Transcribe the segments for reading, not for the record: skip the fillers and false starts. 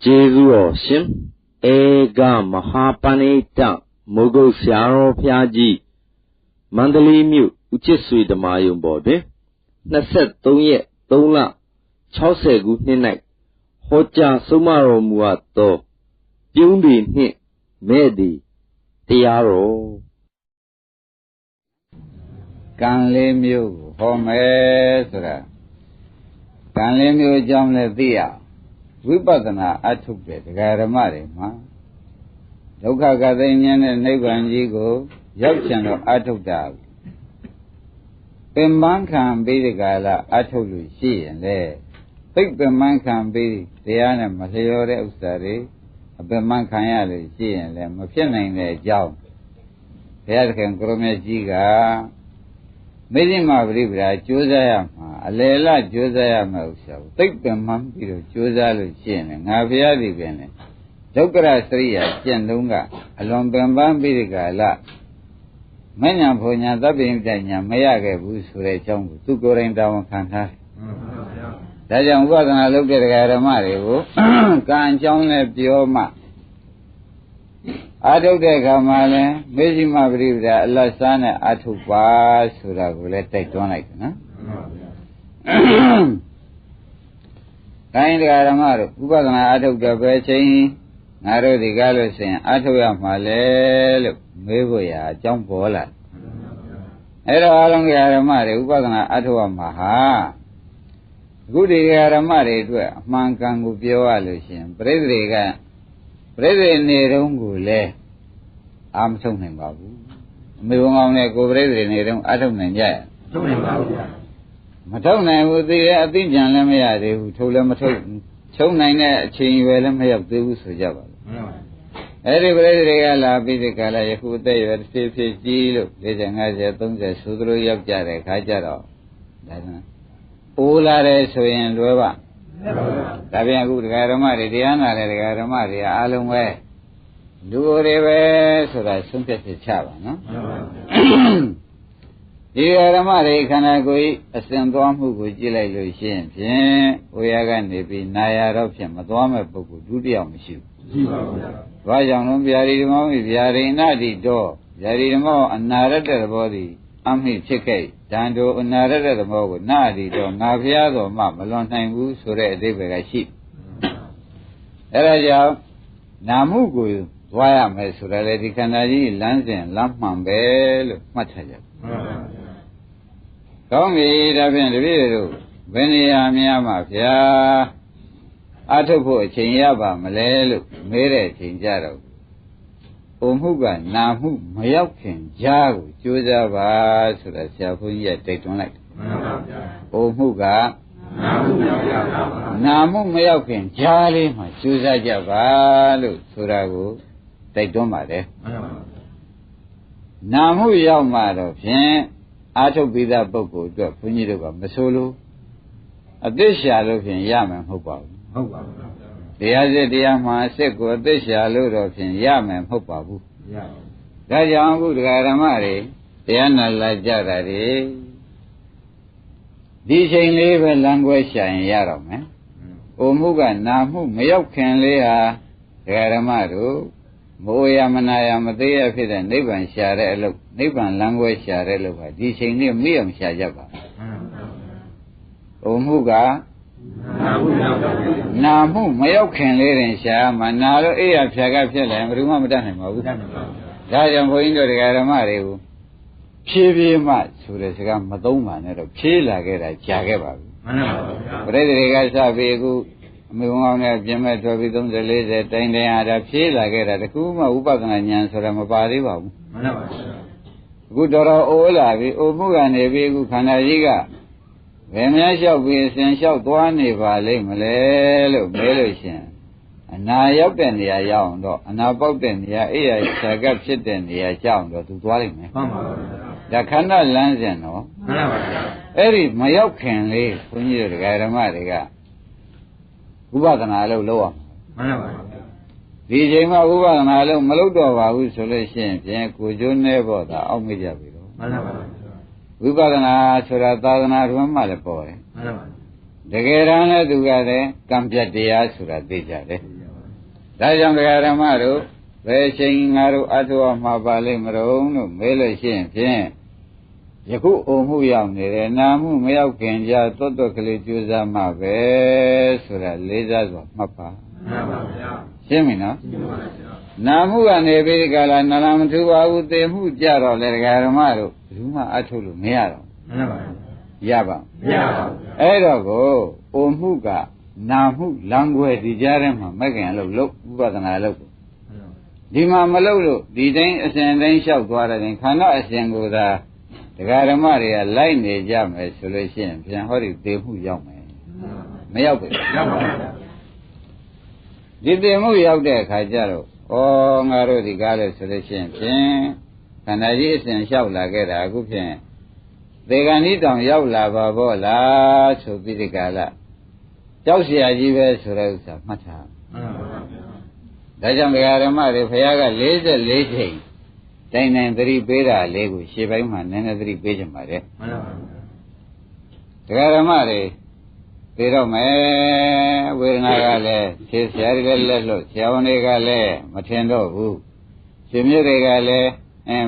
Jesu Shin Ega Mahapanita Mogo Siaro Piaji Mandali Mu Uchisui the Mayum Bode Naset Tonye Tola Chause Good Night Hoja Sumaro Muato Yumbi Ni Medi Tiaro Canle Mu Home Sura Canle Mu Jamle Dia Vipadana Atukde Garamare Ma Doka Gadanian and Nebanjigo Yakshan Atukda Pemban can be the gala Atulu she and there. Big Pemban can be the Anna Matayore Ustari, a Pemban Kanyali she and them, a feeling their job. There can Grome Giga Medima Ribra, Josayama, a Lela Josayama, Big Pemban, Josalu Shin, and Aviadi Bene. Dokara Sriya, Chendunga, along Pemban be the gala. Manya Ponya Dabin Danya Mayage Busure Chong, two going down Kanta. Dajan was an look at Garamari, Kan Chong left Dioma. Ado de Gamale, Mejima Brivda, Lasana Atupa, Suragu, let take tonight, no? Kind Garamaro, who was an Ado Gabechi, Naro the Gallo saying, Atoya Male. Mevoya, John Bola. Era along Yaramari, Ubagana Atua Maha. Goody Yaramari, Mankangu Pioalution, Predriga, Predri Nerungule. I'm something babu. Mivonga go Predri Nerum Atom and Jaya. Matona would be a big Jan Lamia, who told them so nine chain well may have those who Java. Everybody regala bidicala, who they were 50 Gilo, Lejangatum, the Sudru Yabjare, Kajaro. Ulare Soyan Lueva. Tabian good Garamari, Diana, Garamari, Alumwe. Do reve, so that something Chava, no? Garamari can I go a sandom who would gila Lucien, we are going to be Naya option, Madame Boku, Judia Michu. Vajan Biarimo, Viarina do, Yarimo, and Narada body, Amhi Cheke, Dando, and Narada the Mogo, Nadi, do, Naviado, Mam, a long time woo, so that they were a sheep. Eraja Namugu, Wayam, Suraleti Canadi, Lanzen, Lampman Bell, Mataja. Come here, I've been the video. Venia Miyama, Atopo, Chinyaba, Malelu, Mere, Chinjaro. Umuga, Namu, Mayokin, Jago, Josava, so that Shafuya take one like. Umuga, Namu, Mayokin, Jali, my Susa Javalu, Surago, take one matter. Namu Yamado, Jen, Ato Bida Boko, Punido, Masolo. A dish yellow in Yaman Hopa. The other Diama Seco, this yellow in Yaman Hopa. That young good Garamari, the Anna Lajari. This ain't live language in Yaram, eh? Omuga Namu, Mayokan Lea, Garamaru, Moyamanaya Madea Fit and Niban Share, Niban language Share, this ain't near Miam Shajaba. Omuga Namu, Mayokan Lady Sham, and now Ea Chagapel and Rumadanim. Rajam Poindo de Garamari, Chivi Mat, Suresam Madoma, and a Chila get a Jagaba. Predrigas Avegu, Mumona Gemetro Vidum the Laser, Tiny and a Chila get a Kuma Upagan Soramapari. Good or Ola, Omuga and Evegu Canadiga. When I shall be essential to one if I live Malelo, Melushan. And now you've been the young, and about then the ear Sagap shit in the young to dwelling. The canal lands, you know. Very Mayokan live when you're the Garamariga. Ubaganalo lower. DJ Ubaganalo Maludova, who's solution, could you never the Omedia below? Ubagana Suratana Rumalapoe. The Gerana Dugade, Kampiatia Suratija. ဒါကြောင့်ဓမ္မတို့ဘယ်ချိန်ငါတို့အထောက်မှာပါလိမ့်မလို့လို့မေးလို့ရှိရင်ဖြင့်ယခုအုံမှုရောက်နေတယ်နာမှုမရောက်ခင်ကြာသွတ်သွက်ကလေးကြိုးစားမှပဲဆိုတာလေးစားစွာမှတ်ပါမှန်ပါဗျာရှင်းပြီနော်ရှင်းပါဗျာနာမှုကနေပြီးဒီကလာနာလမထူပါဘူးသေမှုကြတော့လေဓမ္မတို့ဘယ်သူမှအထုတ်လို့မရတော့မှန်ပါဗျာရပါမရပါဘူးအဲ့တော့ကိုအုံမှုကနာမှုလံွယ်ဒီကြားထဲမှာမကင်လို့ဥပဒနာလို့ဒီမှာမလုပ်လို့ဒီတိုင်းအစဉ်တိုင်းလျှောက်သွားတဲ့ခန္ဓာအစဉ်ကိုသာဓမ္မတွေကလိုက်နေကြမယ်ဆိုလို့ရှိရင်ပြန်ဟောဒီသေမှုရောက်မယ်မရောက်ဘူးရောက်ပါဘူးဒီသေမှုရောက်တဲ့အခါကျတော့ဩငါတို့ဒီကားလို့ဆိုလို့ရှိရင်ဖြင့်ခန္ဓာကြီးအစဉ်လျှောက်လာခဲ့တာအခုဖြင့်သေကံဤတောင်ရောက်လာပါဘောလားဆိုပြီးဒီကာလကြောက်เสียကြီးပဲဆိုတဲ့ဥစ္စာမှတ်ထားဒါကြောင့်ဓမ္မတွေဘုရားက44ချိန်တိုင်းသတိပေးတာလေးကိုရှေ့ပိုင်းမှာနည်းနည်းသတိပေးကြပါလေမှန်ပါဘူးဓမ္မတွေသိတော့မယ်ဝေဒနာကလည်းခြေဆရာတွေလည်းလက်လို့ဆရာဝန်တွေကလည်းမထင်တော့ဘူးရှင်မြတ်တွေကလည်း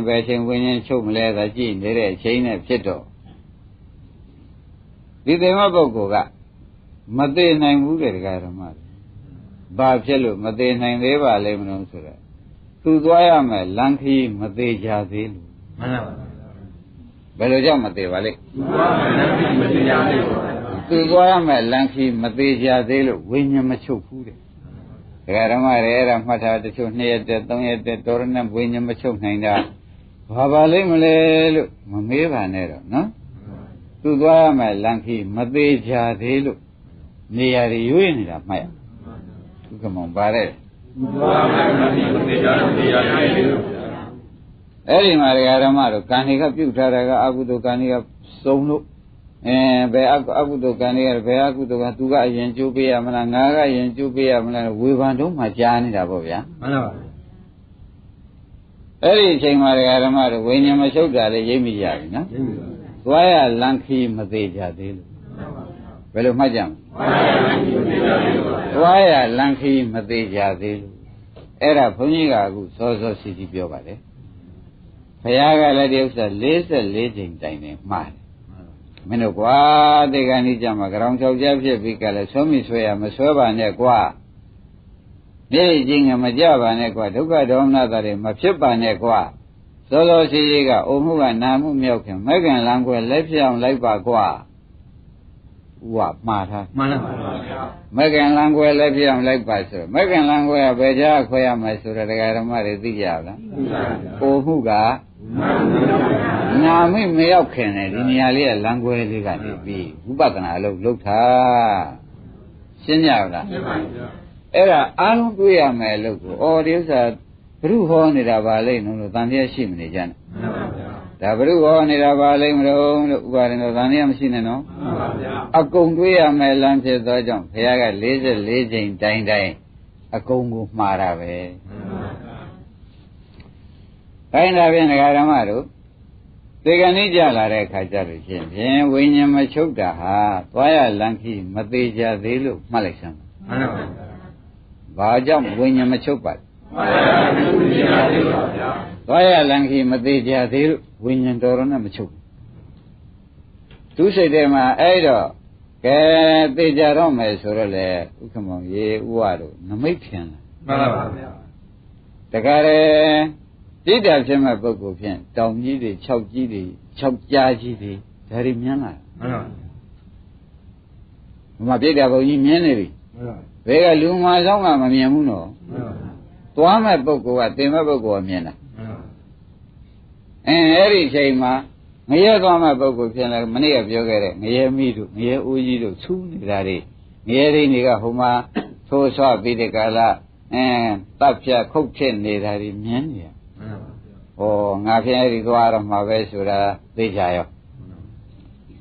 ဘယ်ချိန်ဝิญဉ်ချုပ်မလဲသာကြည့်နေတဲ့အချိန်နဲ့ဖြစ်တော့ဒီသေမပုဂ္ဂိုလ်ကမသိနိုင်ဘူးတဲ့ဓမ္မတွေဘာဖြစ်လို့မသေးနိုင်သေးပါလိမ့်မလို့ဆိုတော့သူသွားရမယ်လမ်းခီးမသေးကြသေးလို့မှန်ပါပါဘယ်လိုကြောင့်မသေးပါလိမ့်သူသွားရမယ်လမ်းခီးမသေးကြသေးလို့ဝိညာဉ်မချုပ်ဘူးတဲ့ဓမ္မတွေအဲ့ဒါမှတ်ထားတချို့2ရက်တက်3ရက်တက်တော်ရနဲ့ဝိညာဉ်မချုပ်နိုင်တာဘာပါလိမ့်မလဲလို့မမေးပါနဲ့တော့နော်သူသွားရမယ်လမ်းခီးမသေးကြသေးလို့နေရာတွေရွေးနေတာမှတ်ရသူကမောင်ပါတဲ့အဲ့ဒီမှာဓမ္မတို့ကံတွေကပြုတ်ထားတာကအကုသိုလ်ကံတွေကစုံလို့ဘယ်အကုသိုလ်ကံတွေကဘယ်အကုသိုလ်ကသူကအရင်ကျိုးပေးရမလားငါကအရင်ကျိုးပေးရမလားဝေဖန်တော့မှကြားနေတာပေါ့ဗျာမှန်ပါပါအဲ့ဒီအချိန်မှာဓမ္မတို့ဝိညာဉ်မချုပ်တာလည်းရိပ်မိကြပြီနော်သွားရလန်ခီမသေးကြသေးလို့ဘယ်လိုမှတ်ကြမလဲသွားရလန်ခီမသေးကြသေးလို့အဲ့ဒါဘုန်းကြီးကအခုစောစောစီစီပြောပါတယ်ဘုရားကလည်းဒီဥစ္စာ44ချိန်တိုင်နေမှားတယ်မင်းတို့ကွာတေကံဤကြမှာကြောင်၆ချက်ဖြစ်ပြီးကလည်းဆွမိဆွဲရမဆွဲပါနဲ့ကွာနေချင်းကမကြပါနဲ့ကွာဒုက္ခဒေါမနတာတွေမဖြစ်ပါနဲ့ကွာစောစောစီစီကအုံမှုကနာမှုမြောက်ခင်မကင်လံခွဲလက်ဖြစ်အောင်လိုက်ပါကွာဥပမှားထားမှန်ပါပါဗျာမကင်လံခွဲလက်ဖြစ်အောင်လိုက်ပါဆိုမကင်လံခွဲကဘယ်ကြားခွဲရမယ်ဆိုတော့ဓမ္မတွေသိကြလားသိပါပါပို့မှုကနာမိမရောက်ခင်လေဒီနေရာလေးကလံခွဲလေးကနေပြီးဝိပဿနာအလုပ်လုပ်တာရှင်းကြလားရှင်းပါပြီဗျာအဲ့ဒါအားလုံးတွေ့ရမယ်လို့ကိုဒီဥစ္စာဘုရုဟောနေတာပါလိမ့်လို့တန်တရားရှိမနေကြနဲ့မှန်ပါဗျာဒါဘုရုဟောနေတာပါလိမ့်မလို့ဥပါဒင်တော့တန်တရားမရှိနဲ့နော်မှန်ပါဗျာအကုန်တွေ့ရမယ်လမ်းဖြစ်သောကြောင့်ဘုရားက44ချိန်တိုင်းအကုန်ကိုမှားတာပဲမှန်ပါဗျာတိုင်းဒါဖြင့်ဓမ္မတို့သေကံဤကြလာတဲ့အခါကျလို့ချင်းဖြင့်ဝိညာဉ်မချုပ်တာဟာသွားရလမ်းခီးမသေးကြသေးလို့မှတ်လိုက်စမ်းမှန်ပါဗျာဘာကြောင့်ဝိညာဉ်မချုပ်ပါသွားရလံခီမသေးကြသေးလို့ဝိညာဉ်တော်တော်နဲ့မချုပ်သူစိတ်ထဲမှာအဲ့တော့ကဲသေကြတော့မယ်ဆိုတော့လေဥက္ကမောင်ရေဥဝတို့နမိတ်ထင်လားမှန်ပါပါဗျာတခါလေတိတ္တဖြစ်မဲ့ပုဂ္ဂိုလ်ဖြင့်တောင်ကြီးတွေ6ကြီးတွေ6ကြားကြီးတွေဒါတွေမြင်လာမှန်ပါပါဘုမပြိတ္တဘုံကြီးမြင်နေပြီမှန်ပါဘယ်ကလူမာဆောင်ကမမြင်ဘူးနော်သွားမဲ့ပုဂ္ဂိုလ်ကတင်မဲ့ပုဂ္ဂိုလ်ကမြင်တာအဲ့ဒီအချိန်မှာငရဲသွားမဲ့ပုဂ္ဂိုလ်ဖြစ်လာမနေ့ကပြောခဲ့တဲ့ငရဲမိတို့ငရဲဦးကြီးတို့သူးနေတာတွေငရဲရင်းတွေကဟိုမှာသိုးဆွပြီးတဲ့ကာလတပ်ဖြတ်ခုတ်ဖြစ်နေတာတွေမြင်နေရငါဖြင့်အဲ့ဒီသွားရမှာပဲဆိုတာသိကြရော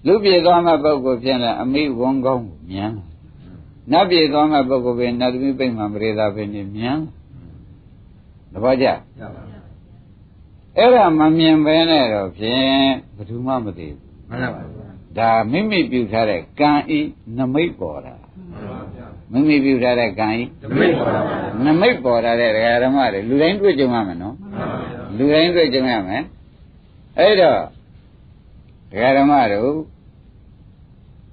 လူပြေသွားမဲ့ပုဂ္ဂိုလ်ဖြစ်လာအမိဝန်းကောင်းကိုမြင်နတ်ပြည်သွားမဲ့ပုဂ္ဂိုလ်ပဲနတ်သမီးပိတ်မှမရေသာပဲနေမြင်တပည့်ကြအဲ့ဒါမမြင်ပဲနဲ့တော့ဖြင့်ဘယ်သူမှမသိဘူးမှန်ပါပါဒါမိမိပြုထားတဲ့ကံဤနမိတ်ပေါ်တာမှန်ပါဗျာ မိမိပြုထားတဲ့ကံဤနမိတ်ပေါ်လာတဲ့ဒကာဓမ္မတွေလူတိုင်းတွေ့ကြုံရမယ်နော်လူတိုင်းတွေ့ကြုံရမယ်အဲ့တော့ဒကာဓမ္မတို့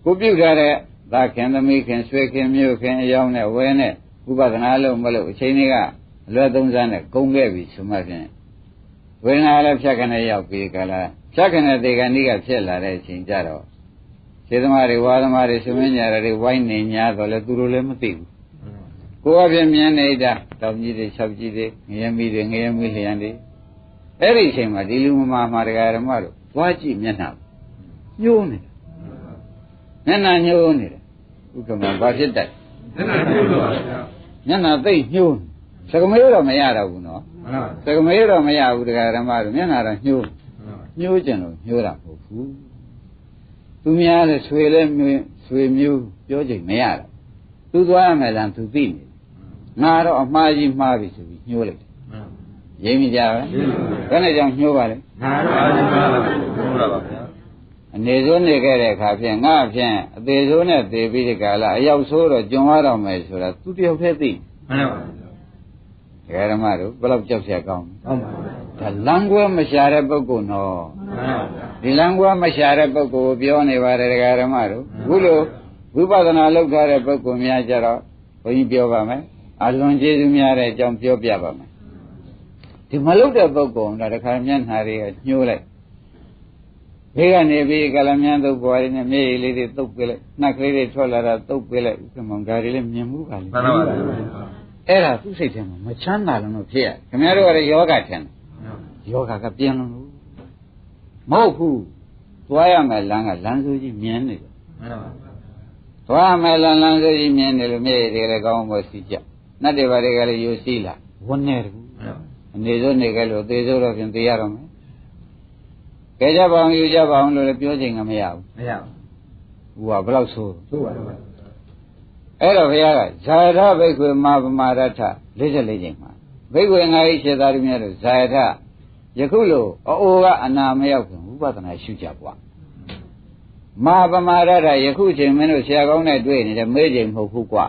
ကိုပြုထားတဲ့သာခင်သမီးခင်ဆွေခင်မျိုးခင်အယောင်းနဲ့ဝဲနဲ့ဥပဒနာလို့မလို့အချိန်တွေကအလွယ်သုံးစားနဲ့ကုန်ခဲ့ပြီဆိုမှဖြင့်ဝေဒနာလည်းဖြတ်ခနဲ့ရောက်ပြီးကြလားဖြတ်ခနဲ့တေကန်ဒီကဖြစ်လာတဲ့အချိန်ကြတော့ခြေသမားတွေဝါသမားတွေဆွေးနွေးကြတာတွေဝိုင်းနေညာတော့လေသူတို့လည်းမသိဘူးကိုယ်အပြင်မြင်နေတာတောင်ကြီးတွေ၆ကြီးတွေငရဲမီတွေငရဲမီလျံတွေအဲ့ဒီအချိန်မှာဒီလူမမာဒကာဓမ္မတို့သွားကြည့်မျက်နှာညှိုးနေမျက်နှာညှိုးနေတယ်ဥက္ကမဘာဖြစ်တတ်မျက်နှာသိညှိုးစကမေးတော့မရတော့ဘူးနော်စကမေးတော့မရဘူးဒကာဓမ္မတို့မျက်နှာတော့ညှိုးကျင်လို့ညှိုးတာမဟုတ်ဘူးသူများလည်းဆွေလည်းဆွေမျိုးပြောကြိတ်မရတော့သူသွားရမယ်လားသူသိနေငါတော့အမှားကြီးမှားပြီဆိုပြီးညှိုးလိုက်တယ်ရင်းမိကြပဲဘယ်နဲ့ကြောင့်ညှိုးပါလဲငါတော့အမှားမှားလို့ညှိုးတာပါဗျာအနေဆိုးနေခဲ့တဲ့အခါဖြင့်ငါဖြင့်အသေးဆိုးနဲ့သေပြီးဒီကလာအရောက်ဆိုးတော့ကျွံသွားတော့မယ်ဆိုတာသူတယောက်တည်းသိမှန်ပါဗျာဓမ္မတို့ဘယ်တော့ကြောက်เสียကောင်းဟုတ်ပါဘူးဒါလမ်းကွဲမရှာတဲ့ပုဂ္ဂိုလ်နော်မှန်ပါဒီလမ်းကွဲမရှာတဲ့ပုဂ္ဂိုလ်ပြောနေပါတယ်ဓမ္မတို့အခုလိုဝိပဿနာလုပ်ထားတဲ့ပုဂ္ဂိုလ်များကြတော့ဘုန်းကြီးပြောပါမယ်အလွန်ကျေးဇူးများတဲ့အကြောင်းပြောပြပါမယ်ဒီမလုပ်တဲ့ပုဂ္ဂိုလ်ကတခါမျက်နှာတွေကညှိုးလိုက်ဘေးကနေပြီးကလမြန်းသုတ်ပွားရင်းနဲ့မျက်ရည်လေးတွေသုတ်ပေးလိုက်နှက်ကလေးတွေထွက်လာတာသုတ်ပေးလိုက်ဥက္ကမောင်ဒါတွေလည်းမြင်မှုပါလေမှန်ပါပါအဲ့ဒါသူ့စိတ်ထဲမှာမချမ်းသာလို့ဖြစ်ရခင်ဗျားတို့ကလည်းယောဂထင်တယ်ယောဂကပြင်းလို့မဟုတ်ဘူးသွားရမယ်လမ်းကလမ်းစိုးကြီးမြင်နေတယ်မှန်ပါသွားရမယ်လမ်းစိုးကြီးမြင်နေလို့မျက်ရည်တွေလည်းကောင်းဖို့စီကြနတ်တွေဘာတွေကလည်းယူစီလာဝန်းနေတယ်အနေစိုးနေကြလို့သေစိုးတော့ဖြင့်သေရတော့မယ်ကဲကြပါအောင်ယူကြပါအောင်လို့လည်းပြောချိန်ကမရဘူးမရဘူးဟိုကဘယ်လောက်ဆိုးပါတော့အဲ့တော့ဘုရားကဇာယထဘိက္ခွေမာပမာရထ44ချိန်မှာဘိက္ခွေငါ၏ခြေသားတို့များတို့ဇာယထယခုလိုအိုကအနာမရောက်ခင်ဥပဒနာရှုကြပွားမာပမာရထယခုချိန်မင်းတို့ဆရာကောင်းနဲ့တွေ့နေတယ်မေးချိန်မဟုတ်ဘူးကွာ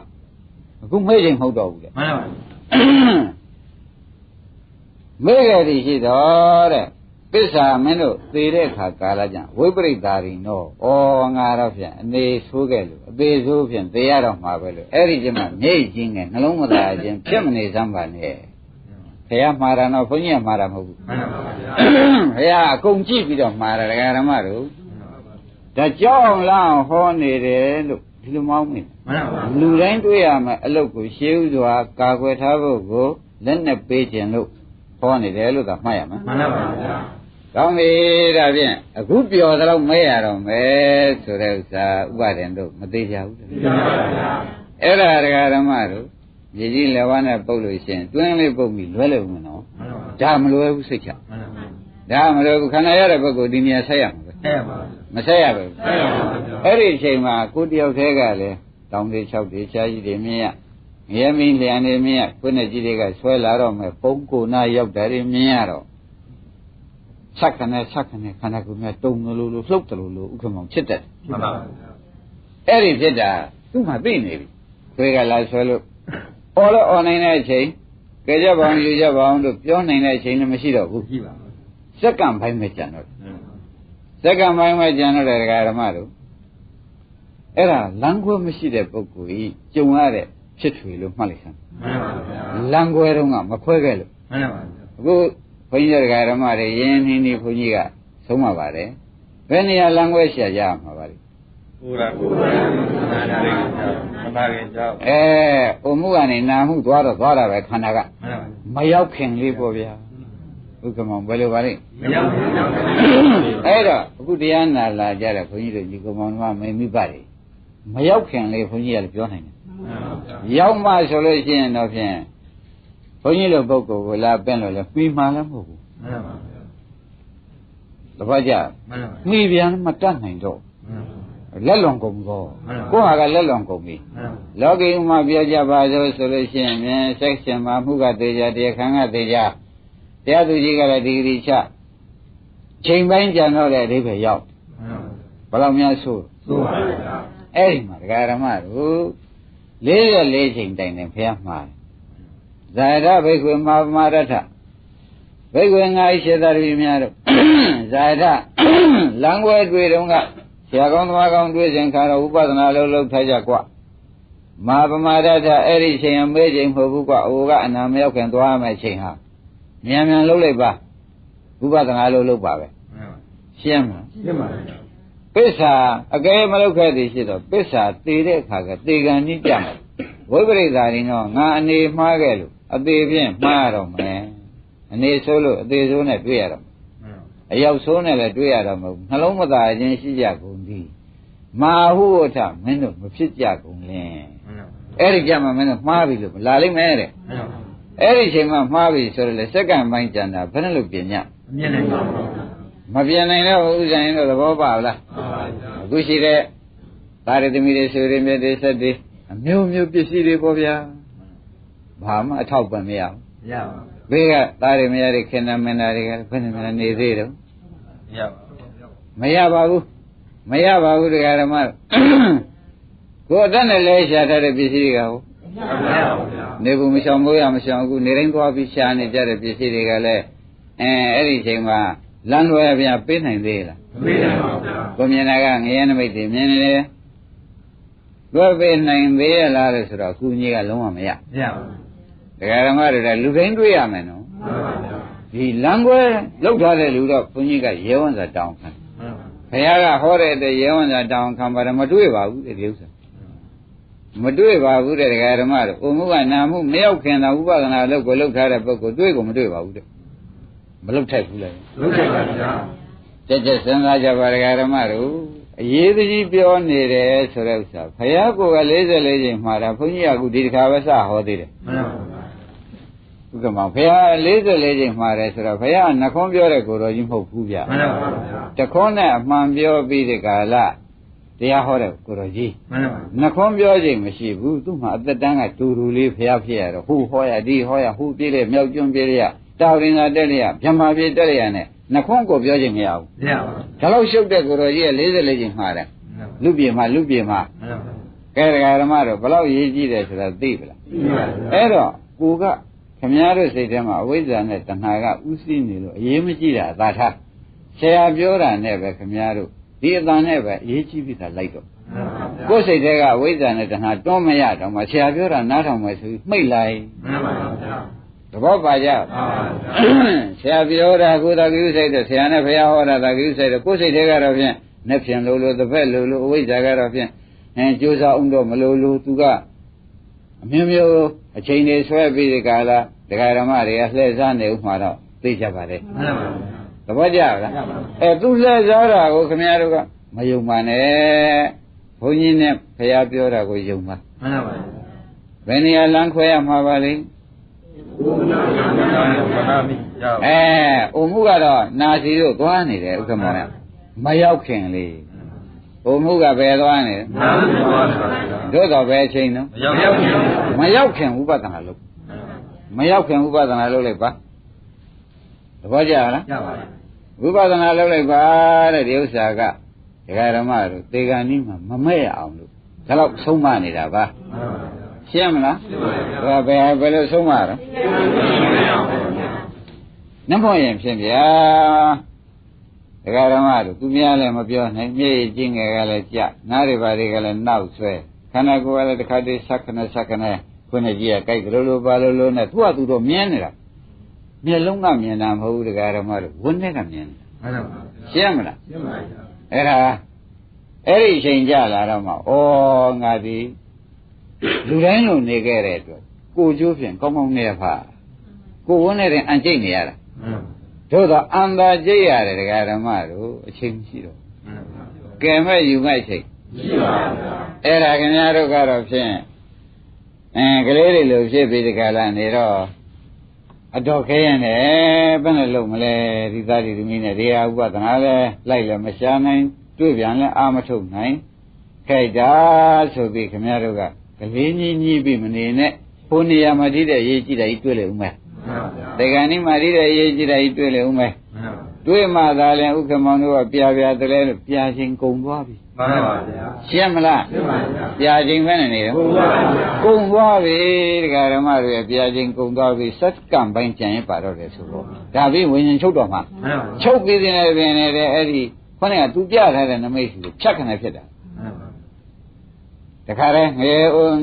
အခုမေးချိန်မဟုတ်တော့ဘူးလေမှန်ပါပါမေးကြသည်ရှိတော့တဲ့ပစ္စာမင်းတို့သေတဲ့အခါကာလကြဝိပရိတ္တာရီနောဩငါတော့ဖြင့်အနေဆိုးခဲ့လို့အသေးဆိုးဖြင့်သေရတော့မှာပဲလို့အဲ့ဒီကျမှမြိတ်ချင်းနဲ့နှလုံးမသားခြင်းဖြစ်မနေစမ်းပါနဲ့ဘုရားမှားတာတော့ဘုန်းကြီးကမှားတာမဟုတ်ဘူးမှန်ပါဗျာဘုရားအကုန်ကြည့်ပြီးတော့မှားတယ်ဓမ္မတို့ဒါကြောက်လားဟောနေတယ်လို့ဒီလိုမောင်းမိမှန်ပါလူတိုင်းတွေ့ရမယ်အလုတ်ကိုရှေးဥစွာကာကွယ်ထားဖို့ကိုလက်နဲ့ပေးခြင်းလို့ဟောနေတယ်လို့သာမှတ်ရမှာမှန်ပါဗျာကောင်းပြီဒါဖြင့်အခုပြောတော့မဲရတော့မယ်ဆိုတဲ့ဥစ္စာဥပါဒင်တို့မသိကြဘူးသိပါပါဗျာအဲ့ဒါဓမ္မတို့မြေကြီးလက်ဝါးနဲ့ပုတ်လို့ရှိရင်တွင်းလေးပုတ်ပြီးလွဲလို့မနော်ဒါမလွယ်ဘူးစိတ်ချဒါမလွယ်ဘူးခန္ဓာရတဲ့ပုဂ္ဂိုလ်ဒီနေရာဆက်ရမှာပဲဆက်ရပါမဆက်ရဘူးဆက်ရပါအဲ့ဒီအချိန်မှာကိုတယောက်တည်းကလည်းတောင်းလေး၆တွေရှားကြီးတွေမြင်ရငရဲမင်းလျံနေမြင်ရကိုနဲ့ကြီးတွေကဆွဲလာတော့မယ်ပုံကိုနာရောက်တာတွေမြင်ရတော့ဆက်ခနဲ့ခန္ဓာကိုယ်များတုံလို့လှုပ်တယ်လို့ဥက္ကမောင်ဖြစ်တတ်မှန်ပါဘူးအဲ့ဒီဖြစ်တာသူ့မှာသိနေပြီတွေကလာဆွဲလို့အော်လို့အော်နိုင်တဲ့အချိန်ကြကြပါအောင်ယူကြပါအောင်လို့ပြောနိုင်တဲ့အချိန်လည်းမရှိတော့ဘူးရှိပါဘူးစက္ကန့်ပိုင်းပဲကြံတော့စက္ကန့်ပိုင်းပဲကြံတော့တဲ့ဓမ္မတို့အဲ့ဒါလမ်းခွဲမရှိတဲ့ပုဂ္ဂိုလ်ကြီးကြုံရတဲ့ဖြစ်ထွေလို့မှတ်လိုက်စမ်းမှန်ပါဗျာလမ်းခွဲတော့ကမခွဲခဲ့လို့မှန်ပါဗျာအခုဘုန်းကြီးဓမ္မတွေရင်းနှီးနေဘုန်းကြီးကဆုံးမပါတယ်ဘယ်နေရာလမ်းခွဲရှာကြမှာပါလဲကိုယ်ကြောင့်အမှုကနေနာမှုသွားတာပဲခန္ဓာကမရောက်ခင်လေးပေါ့ဗျာဥက္ကမောင်ဘယ်လိုပါလဲမရောက်ခင်အဲ့တော့အခုတရားနာလာကြတဲ့ဘုန်းကြီးတို့ဒီကောင်မောင်ကမင်းမိပါတယ်မရောက်ခင်လေးဘုန်းကြီးကလည်းပြောနိုင်တယ်ရောက်မှဆိုလို့ရှိရင်တော့ဖြင့်ဘုန်းကြီးတို့ပုဂ္ဂိုလ်ကိုလာပင့်လို့လဲပြီးမှလည်းမဟုတ်ဘူးမှန်ပါဗျာတပတ်ကြမှီပြန်မတတ်နိုင်တော့လက်လွန်ကုန်တော့ကိုယ့်ဟာကလက်လွန်ကုန်ပြီလောကီဥမာပြောကြပါဆိုလို့ရှိရင်ဆက်ရှင်မှာမှုကသေးကြတရားခံကသေးကြတရားသူကြီးကလည်းဒီဂရီချချိန်ပိုင်းကြံတော့တဲ့အဓိပ္ပာယ်ရောက်ဘယ်လောက်များဆိုပါဗျာအဲ့ဒီမှာဓမ္မတို့ 44ချိန်တိုင်တယ်ဘုရားမှားဇာယဘိက္ခွေမဟာပမာရထဘိက္ခွေငါရှိသတိများတို့ဇာယလမ်းွယ်တွေ့တုန်းကဆရာကောင်းသမားကောင်းတွေ့စဉ်ခါတော့ဥပဒနာလုပ်ထားကြကွမဟာပမာရထအဲ့ဒီချိန်အမေးချိန်မဟုတ်ဘူးကွအိုကအနာမရောက်ခင်သွားမယ်ချိန်ဟာမြန်မြန်လုပ်လိုက်ပါဥပဒနာလုပ်ပါပဲရှင်းမလားရှင်းပါပြီပစ္စာအကယ်မလုပ်ခဲ့သည်ရှိတော့ပစ္စာတည်တဲ့အခါကတေကံကြီးကြမယ်ဝိပရိသရင်တော့ငါအနေမှားခဲ့လို့အသေးဖြင့်မှားရတော့မယ်အနေဆိုးလို့အသေးဆိုးနဲ့တွေ့ရတော့အရောက်ဆိုးနဲ့လည်းတွေ့ရတော့မဟုတ်နှလုံးမသာခြင်းရှိကြကုန်သည်မာဟုဝထမင်းတို့မဖြစ်ကြကုန်လင်းအဲ့ဒီကြမှာမင်းတို့မှားပြီလို့လာလိမ့်မယ်တဲ့အဲ့ဒီချိန်မှာမှားပြီဆိုတော့လေစက္ကန့်ပိုင်းကြံတာဘယ်နဲ့လို့ပြင်ညမမြင်နိုင်ပါဘူးမပြင်နိုင်တော့ဥစ္စာရင်တော့သဘောပါလားအခုရှိတဲ့သာရသမီတွေဆိုရင်မြတ်တွေဆက်တွေအမျိုးမျိုးပစ္စည်းတွေပေါ့ဗျာဘာမှအထောက်ပံ့မရဘူးမရပါဘူးဘေးကသားတွေမရတဲ့ခင်ဗျမင်းသားတွေကဘယ်နဲ့မှနေသေးတော့မရပါဘူးမရပါဘူးတရားဓမ္မကိုယ်အတတ်နဲ့လဲရှာထားတဲ့ပစ္စည်းတွေကဟုတ်မရပါဘူးဗျာနေဘူးမရှောင်မိုးရမရှောင်အခုနေတိုင်းသွားပြီးရှာနေကြတဲ့ပစ္စည်းတွေကလည်းအဲ့ဒီချိန်မှာလမ်းလွှဲပြပေးနိုင်သေးလားမပေးနိုင်ပါဘူးဗျာကိုမြင်တာကငရဲနမိတ်တွေမြင်နေတယ်လွှဲပေးနိုင်သေးရလားလို့ဆိုတော့အခုကြီးကလုံးဝမရမရပါဘူးတရားဓမ္မတွေကလူတိုင်းတွေ့ရမယ်နော်မှန်ပါဗျာဒီလမ်းကွဲလောက်ထားတဲ့လူတော့ဘုန်းကြီးကရဲဝံစာတောင်းခံဘုရားကဟောတဲ့အတွက်ရဲဝံစာတောင်းခံပါတယ်မတွေ့ပါဘူးတဲ့ဒီဥစ္စာမတွေ့ပါဘူးတဲ့တရားဓမ္မတို့ဥမှုကနာမှုမရောက်ခင်တာဥပဒနာလောက်ကိုလောက်ထားတဲ့ပုဂ္ဂိုလ်တွေ့ကိုမတွေ့ပါဘူးတဲ့မလောက်ထိုက်ဘူးလေလောက်ထိုက်ပါဗျာတက်စဉ်းစားကြပါတရားဓမ္မတို့အရေးကြီးပြောနေတယ်ဆိုတဲ့ဥစ္စာဘုရားကိုယ်က44ချိန်မှာတာဘုန်းကြီးကအခုဒီတစ်ခါပဲစဟောသေးတယ်မှန်ပါပါဥက္ကမဘုရား44ချိန်မှာတယ်ဆိုတော့ဘုရားနှခွန်းပြောတဲ့ကိုယ်တော်ကြီးမဟုတ်ဘူးဗျမှန်ပါပါဗျာတခွန်းနဲ့အမှန်ပြောပြီးဒီကာလတရားဟောတဲ့ကိုယ်တော်ကြီးမှန်ပါပါနှခွန်းပြောချိန်မရှိဘူးသူ့မှာအသက်တန်းကတူတူလေးဘုရားဖြစ်ရတော့ဟိုဟောရဒီဟောရဟိုပြေးလေမြောက်ကျွန်းပြေးလေတာရင်သာတက်လေဗြဟ္မာပြေးတက်လေနဲ့နှခွန်းကိုပြောချိန်မရဘူးမရပါဘူးဒါလို့ရှုပ်တဲ့ကိုယ်တော်ကြီးက44ချိန်မှာတယ်လူပြေမှာကဲတရားဓမ္မတော့ဘလောက်ရေးကြည့်တယ်ဆိုတာသိပလားသိပါဘူးအဲ့တော့ကိုကခမည်းတော်စိတ်ထဲမှာအဝိဇ္ဇာနဲ့တဏှာကဥသိနေလို့အရေးမကြီးတာအသာထားဆရာပြောတာနဲ့ပဲခမည်းတော်ဒီအတန်နဲ့ပဲအရေးကြီးပြီသာလိုက်တော့ကိုယ်စိတ်ထဲကအဝိဇ္ဇာနဲ့တဏှာတွန်းမရတော့မှဆရာပြောတာနားထောင်မယ်ဆိုပြီးမှိတ်လိုက်မှန်ပါဗျာသဘောပါကြဆရာပြောတာကိုယ်တော်ကိစ္စတဲ့ဆရာနဲ့ဘုရားဟောတာကိစ္စတဲ့ကိုယ်စိတ်ထဲကတော့ဖြင့်နဲ့ဖြင့်လို့တစ်ဖက်လို့အဝိဇ္ဇာကတော့ဖြင့်ကြိုးစားအောင်တော့မလို့သူကအမျိုးမျိုးအချိန်တွေဆွဲပြီးဒီကလာတရားဓမ္မတွေကလှည့်စားနေဥမှာတော့သိကြပါတယ်မှန်ပါဗျာသဘောကျလားသူလှည့်စားတာကိုခင်ဗျားတို့ကမယုံပါနဲ့ဘုန်းကြီးနဲ့ဘုရားပြောတာကိုယုံပါမှန်ပါဗျာဘယ်နေရာလမ်းခွဲရမှာပါလိမ့်ဥမှုကတော့နာစီတို့သွားနေတယ်ဥက္ကမောရမရောက်ခင်လေဥမှုကဘယ်သွားနေတို့တော့ဘယ်အချိန်နော်မရောက်ခင်ဥပဒနာလုပ်မရောက်ခင်ဥပဒနာလုပ်လိုက်ပါသဘောကျလားဥပဒနာလုပ်လိုက်ပါတဲ့ဒီဥစ္စာကဒကာဓမ္မတို့သေဂာနီးမှာမမဲ့အောင်လို့ဒါတော့ဆုံးမနေတာပါရှင်းမလားဘယ်လိုဆုံးမတော့နမောရင်ဖြင့်ဗျာဒကာဓမ္မတို့သူများလည်းမပြောနိုင်မြေကျင်းငယ်ကလည်းကြနားတွေပါတွေကလည်းနောက်ဆွဲခန္ဓာကိုယ်ကလည်းတစ်ခါတည်းစက္ခဏခုနှစ်ကြီးကကြိုက်ကြလို့ပါလို့နဲ့သူ့ဟာသူတော့မြင်နေတာမျက်လုံးကမြင်တာမဟုတ်ဘူးဒကာဓမ္မတို့ဝန်းထဲကမြင်နေတာမှန်ပါပါရှင်းမလားရှင်းပါပြီအဲ့ဒါအဲ့ဒီအချိန်ကြလာတော့မှဩငါဒီလူတိုင်းလိုနေခဲ့တဲ့အတွက်ကိုကျိုးဖြင့်ကောင်းကောင်းနေဖာကိုဝန်းနဲ့တင်အံကျိတ်နေရတာတို့တော့အံသာကျိတ်ရတယ်ဒကာဓမ္မတို့အချိန်ရှိတော့ကဲမဲ့ယူမဲ့ချိန်ရှိပါဗျာအဲ့ဒါခင်ဗျားတို့ကတော့ဖြင့်ကလေးတွေလိုဖြစ်ပြီးဒီကလာနေတော့အတော်ခဲရင်လည်းဘယ်နဲ့လုံးမလဲဒီသားဒီသမီးနဲ့ဒီဟာဥပဒနာလဲလိုက်လည်းမရှာနိုင်တွေ့ပြန်လဲအာမထုတ်နိုင်ခိုက်တာဆိုပြီးခင်ဗျားတို့ကကလေးကြီးကြီးပြီးမနေနဲ့ဘုန်းနေရာမှာတည်တဲ့ရေးကြည့်တာကြီးတွေ့လေဦးမယ်မှန်ပါဗျာတေဂန်ဒီမှာတည်တဲ့ရေးကြည့်တာကြီးတွေ့လေဦးမယ်မှန်ပါဗျာ တွေ့မှသာလဲဥက္ကမောင်တို့ကပြပြတလဲလို့ပြချင်းကုံသွားပြီမှန်ပါဗျာရှင်းမလားရှင်းပါဗျာပြချင်းပဲနေတယ်ကုံသွားပါဗျာကုံသွားပြီတရားဓမ္မတွေပြချင်းကုံသွားပြီစက္ကံပိုင်းကြံရပါတော့တယ်ဆိုတော့ဒါပြီးဝိညာဉ်ချုပ်တော်မှာမှန်ပါချုပ်ပြီးတဲ့ပြင်နေတဲ့အဲ့ဒီခေါင်းကသူပြထားတဲ့နမိတ်ကိုဖြတ်ခနဲ့ဖြစ်တာမှန်ပါတခါတည်း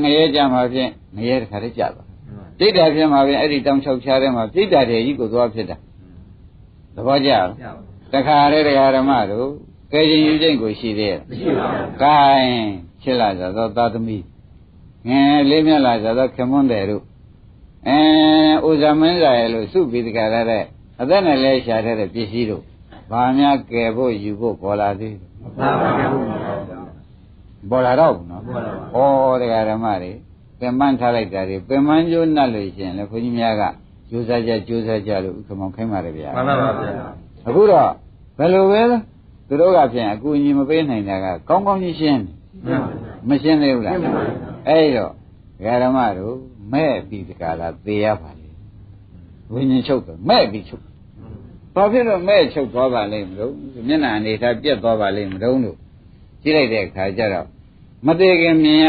ငရဲကြမှာဖြင့်ငရဲတခါတည်းကြသွားပြိတ္တာဖြစ်မှာဖြင့်အဲ့ဒီတောင်ချောက်ချားထဲမှာပြိတ္တာတွေကြီးကိုသွားဖြစ်တာသဘောကျလားတခါတည်းတရားဓမ္မတို့ကဲခြင်းယူခြင်းကိုရှိသေးရဲ့မရှိပါဘူး။ကိုင်းချစ်လာကြသောသာသမီငယ်လေးမြတ်လာကြသောခင်မွန်းတယ်တို့ဥဇာမင်းစာရဲ့လို့စုပြီးတခါတည်းအသက်နဲ့လဲရှာတဲ့ပစ္စည်းတို့ဘာများကယ်ဖို့ယူဖို့ပေါ်လာသေးတယ်မပါပါဘူးပေါ်လာတော့ဘူးနော်ပေါ်လာပါဩတရားဓမ္မတွေပင်ပန်းထားလိုက်တာတွေပင်ပန်းကျိုးနှက်လို့ရှိရင်လေခွန်ကြီးများကကြိုးစားကြလို့ဥက္ကမောင်ခိုင်းပါတယ်ဗျာမှန်ပါဗျာအခုတော့ဘယ်လိုပဲသူတို့ကဖြင့်အကူအညီမပေးနိုင်တာကကောင်းကောင်းကြီးရှင်းတယ်မရှင်းသေးဘူးလားအဲ့တော့ဓမ္မတို့မဲ့ပြီးတကလားသေရပါလေဝိညာဉ်ချုပ်တယ်မဲ့ပြီးချုပ်ဘာဖြစ်လို့မဲ့ချုပ်သွားပါလိမ့်မလို့မျက်နှာအနေထားပြက်သွားပါလိမ့်မလို့ကြည့်လိုက်တဲ့အခါကျတော့မသေးခင်မြင်ရ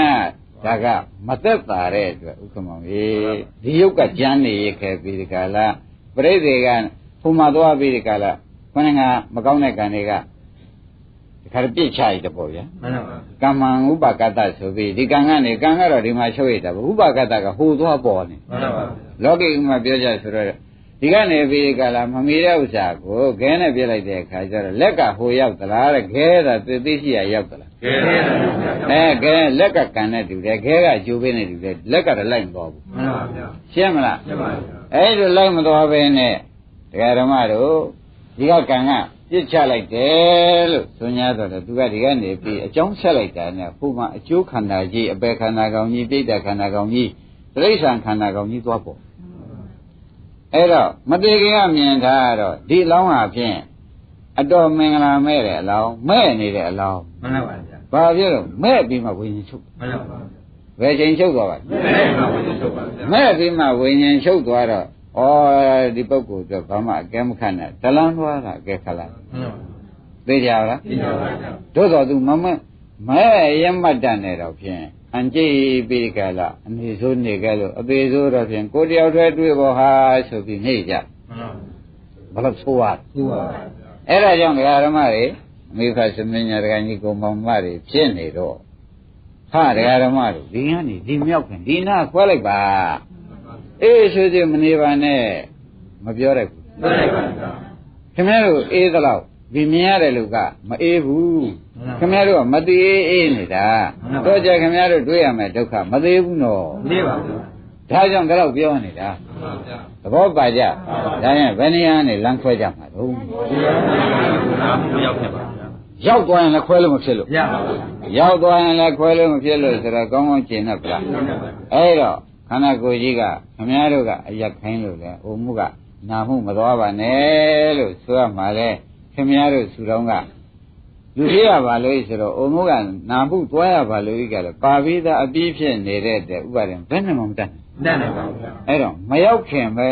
ဒါကမသက်သာတဲ့အတွက်ဥက္ကမောင်ကြီးဒီယုတ်ကကြမ်းနေရခဲ့ပြီးတကလားပြိဿေကဟိုမှာသွားပြီးတကလားခொနကမကောင်းတဲ့ကံတွေကခါပြစ်ချရတဲ့ပေါ့ဗျာမှန်ပါကမ္မံဥပကတ္တဆိုပြီးဒီကံကနေကံကတော့ဒီမှာချုပ်ရတာပေါ့ဥပကတ္တကဟိုသွားပေါ်နေမှန်ပါလောကီဥမှာပြောကြဆိုတော့ဒီကနေပြီးကလာမမီတဲ့ဥစ္စာကိုခဲနဲ့ပြစ်လိုက်တဲ့အခါကျတော့လက်ကဟိုရောက်သလားတဲ့ခဲတာသိရှိရရောက်သလားခဲလက်ကကံနဲ့တူတယ်ခဲကဂျိုးပေးနေတူတယ်လက်ကတော့လိုက်မသွားဘူးမှန်ပါဗျာရှင်းမလားရှင်းပါပြီအဲ့ဒါလိုက်မသွားဘဲနဲ့တရားဓမ္မတို့ဒီကကံကပြစ်ချလိုက်တယ်လို့ဆို냐တော့သူကဒီကနေပြီးအကြောင်းဆက်လိုက်တာနဲ့ဟိုမှာအကျိုးခန္ဓာကြီးအပေခန္ဓာကောင်ကြီးပြိတ္တခန္ဓာကောင်ကြီးတိရစ္ဆာန်ခန္ဓာကောင်ကြီးသွားပေါ့အဲ့တော့မတေခင်ကမြင်ထားတော့ဒီအလောင်းဟာဖြင့်အတော်မင်္ဂလာမဲ့တဲ့အလောင်းမဲ့နေတဲ့အလောင်းမှန်ပါဗျာဘာဖြစ်လို့မဲ့ပြီးမှဝိညာဉ်ချုပ်မှန်ပါဘယ်ချိန်ချုပ်သွားပါမဲ့ပြီးမှဝိညာဉ်ချုပ်ပါဗျာမဲ့ပြီးမှဝိညာဉ်ချုပ်သွားတော့ဩဒီပုဂ္ဂိုလ်တော့ဘာမှအကဲမခတ်နဲ့တလန်းသွားတာအကဲခတ်လိုက်သိကြလားသိပါပါဗျာတို့တော့သူမဲ့ရမတ်တန်နေတော့ဖြင့်အန်ကြည့်ပြီးကြလားအနေဆိုးနေကြလို့အသေးဆိုးတော့ဖြင့်ကိုတယောက်တည်းတွေ့ပေါ်ဟာဆိုပြီးနေကြဘလို့ဆိုရအဲ့ဒါကြောင့်ဓမ္မတွေမိဖသမင်းညာတကကြီးကိုမောင်မတွေဖြစ်နေတော့ဟာဓမ္မတို့ဒီကနေဒီမြောက်ခင်ဒီနာခွဲလိုက်ပါအေးဆိုသေးမနေပါနဲ့မပြောရဘူးပြောလိုက်ပါဗျာခင်ဗျားတို့အေးသလောက်ဒီမြင်ရတဲ့လူကမအေးဘူးခင်ဗျားတို့ကမသိအေးနေတာတော့ကြခင်ဗျားတို့တွေ့ရမယ်ဒုက္ခမသေးဘူးနော်မသေးပါဘူးဒါကြောင့်တော့ပြောနေတာသဘောပါကြဒါရင်ဘယ်နေရာနဲ့လမ်းခွဲကြမှာတော့ရောက်ခဲ့ပါရောက်သွားရင်လည်းခွဲလို့မဖြစ်လို့ရပါဘူးရောက်သွားရင်လည်းခွဲလို့မဖြစ်လို့ဆိုတော့ကောင်းကောင်းကျင့်တတ်ပါလားအဲ့တော့ခန္ဓာကိုယ်ကြီးကခင်ဗျားတို့ကအရက်ခိုင်းလို့လေအိုမှုကနာမှုမသွားပါနဲ့လို့ဆိုရမှာလေခင်ဗျားတို့ဆူတော်ကလူသေးရပါလို့ဆိုတော့အိုမှုကနာမှုသွားရပါလို့ကြတော့ပါပြီးသားအပြီးဖြစ်နေတဲ့ဥပါဒံဘယ်နဲ့မှမတတ်နိုင်ပါဘူးအဲ့တော့မရောက်ခင်ပဲ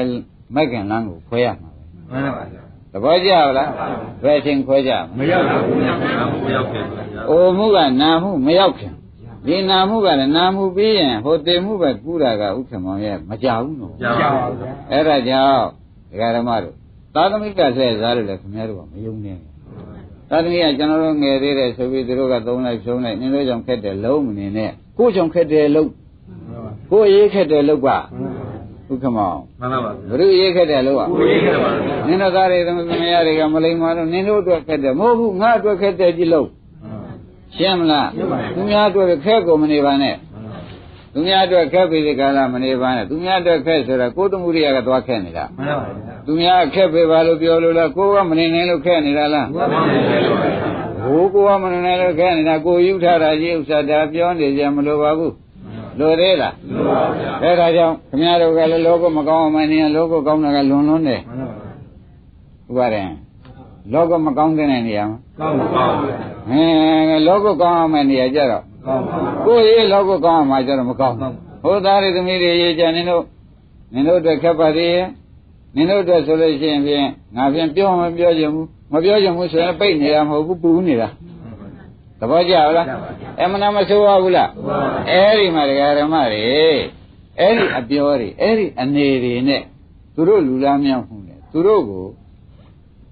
မက္ခင်လန်းကိုခွဲရမှာပဲမှန်ပါဗျာသဘောကျလားဘယ်ချိန်ခွဲကြမရောက်ပါဘူးမရောက်ခင်အိုမှုကနာမှုမရောက်ခင်ဒီနာမှုကလည်းနာမှုပြီးရင်ဟိုတေမှုပဲကူးတာကဥက္ကမောင်ရဲ့မကြဘူးနော်ကြပါဘူးအဲ့ဒါကြောင့်ဒကာဓမ္မတို့သာသမိကဆဲစားလို့လည်းခင်ဗျားတို့ကမယုံနဲ့သာသမီကကျွန်တော်တို့ငယ်သေးတယ်ဆိုပြီးသူတို့ကသုံးလိုက်ဖြုံးလိုက်နင်းတို့ကြောင့်ခက်တယ်လုံးမနေနဲ့ကိုကြောင့်ခက်တယ်လုံးကိုရေးခက်တယ်လုံးကဥက္ကမောင်မှန်ပါပါဘုရားရေးခက်တယ်လုံးကကိုရေးခက်ပါနင်းတို့သားတွေသမီးတွေကမလိမ္မာတော့နင်းတို့အတွက်ခက်တယ်မဟုတ်ဘူးငါအတွက်ခက်တယ်ကြည့်လို့ရှင်းမလားသူများအတွက်ခက်ကိုမနေပါနဲ့သူများအတွက်ခက်ပြီးဒီကလာမနေပါနဲ့သူများအတွက်ခက်ဆိုတာကိုယ်တမှုရိယကသွားခက်နေတာမှန်ပါပါသူများခက်ပေးပါလို့ပြောလို့လားကိုယ်ကမနေနိုင်လို့ခက်နေတာလားကိုယ်ကမနေနိုင်လို့ခက်နေတာကိုယူထားတာကြီးဥစ္စာဒါပြောနေကြမလို့ပါဘူးလိုသေးလားလိုပါဗျာအဲ့ဒါကြောင့်ခင်ဗျားတို့ကလည်းလောကမကောင်းအောင်မနေရင်လောကကောင်းတာကလွန်လွန်းတယ်မှန်ပါပါဥပါရင်လောကမကောင်းတဲ့နေရာမှာကောင်းပါပါလောကကောင်းအောင်မနေရာကြတော့ကောင်းပါကိုယ်ရေးလောကကောင်းအောင်မှကြတော့မကောင်းဟိုသားတွေသမီးတွေရေးကြနင်တို့အတွက်ခက်ပါသေးရဲ့ နင်တို့အတွက်ဆိုလို့ရှိရင်ဖြင့်ငါဖြင့်ပြောမပြောချင်ဘူးမပြောချင်ဘူးဆိုရင်ပိတ်နေတာမဟုတ်ဘူးပူနေတာသဘောကျလားအမှန်မဆိုးပါဘူးလားအဲ့ဒီမှာဒကာဓမ္မတွေအဲ့ဒီအပြောတွေအဲ့ဒီအနေတွေနဲ့သူတို့လူလားမြောက်မှုနဲ့သူတို့ကို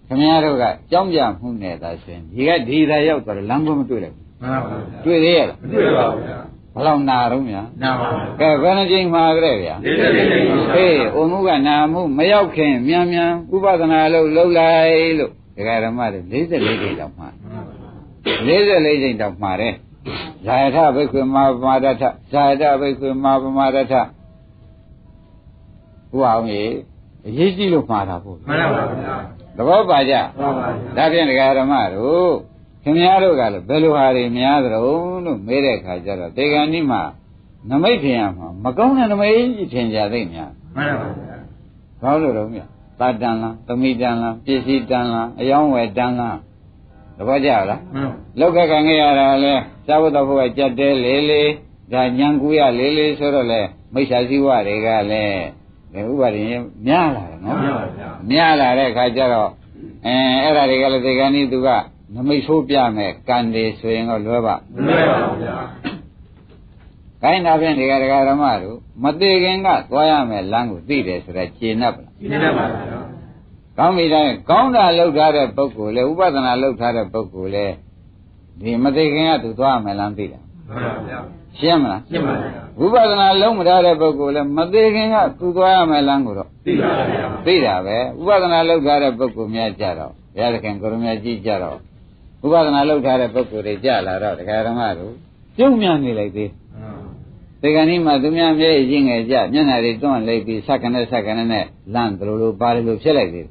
ခင်ဗျားတို့ကကြောင်းပြမှုနဲ့သာဆိုရင်ဒီသာရောက်သွားတော့လမ်းကွမတွေ့လိုက်ဘူးမှန်ပါဘူးတွေ့သေးရလားမတွေ့ပါဘူးဗျာဘယ်လောက်နာတော့များနာပါဘူးကဲဘယ်နှချိန်မှာကြဲဗျာအေးအုံမှုကနာမှုမရောက်ခင်မြန်ဥပဒနာလို့လှုပ်လိုက်လို့ဒကာဓမ္မတွေ44ချိန်တောင်မှာ44ချိန်တောင်မှာတယ်ဇာယထဘိက္ခွေမာပမာဒထဇာယထဘိက္ခွေမာပမာဒထဘုရားကြီးအရေးကြီးလို့မှားတာပေါ့မှန်ပါဗျာသဘောပါကြဒါဖြင့်ဒကာဓမ္မတို့ခင်ဗျားတို့ကလည်းဘယ်လိုဟာတွေများသလဲလို့မေးတဲ့အခါကျတော့တေဂန်ဒီမှာနမိတ်ထင်ရမှာမကောင်းတဲ့နမိတ်ထင်ကြသိများမှန်ပါဗျာဘာလို့တော့မြတ်တာတန်လားသမိတန်လားပစ္စည်းတန်လားအယောင်းဝယ်တန်လားသဘောကျလားလောက်ကခံခဲ့ရတာလဲသာဝတ္တဘုရားကြက်တဲလေးလေးဒါညံကူရလေးလေးဆိုတော့လဲမိစ္ဆာစည်းဝတွေကလည်းဥပါဒင်များလာတယ်နော်များလာတဲ့အခါကျတော့အဲ့ဒါတွေကလည်းဒီကနေ့သူကနမိတ်ဆိုးပြမယ်ကံတွေဆိုရင်တော့လွယ်ပါမလွယ်ပါဘူးဗျာခိုင်းတာဖြင့်ဒီကဒကာဓမ္မတို့မသေးခင်ကသွားရမယ်လမ်းကိုသိတယ်ဆိုတော့ကျင့်납ပါလားကျင့်납ပါဗျာကောင်းပြီတိုင်းကောင်းတာလုပ်ထားတဲ့ပုဂ္ဂိုလ်လေဥပဒနာလုပ်ထားတဲ့ပုဂ္ဂိုလ်လေဒီမသေးခင်ကသူသွားရမယ်လမ်းသိတာမှန်ပါဗျာရှင်းမလားရှင်းပါဗျာဝိပဿနာလုံးမထားတဲ့ပုဂ္ဂိုလ်လည်းမသေးခင်ကသူသွားရမယ်လမ်းကိုတော့သိပါဗျာသိတာပဲဝိပဿနာလုံးထားတဲ့ပုဂ္ဂိုလ်များကြတော့ဘုရားသခင်ကိုရမကြီးကြတော့ဝိပဿနာလုံးထားတဲ့ပုဂ္ဂိုလ်တွေကြလာတော့ဒကာဓမ္မတို့ပြုံးမြန်နေလိုက်သေးဒီကနေ့မှသူများမျက်ရည်ငယ်ကြမျက်နှာတွေတွန်းလိုက်ပြီးစက္ကနဲ့လန့်တယ်လို့ပါတယ်လို့ဖြစ်လိုက်သေးတယ်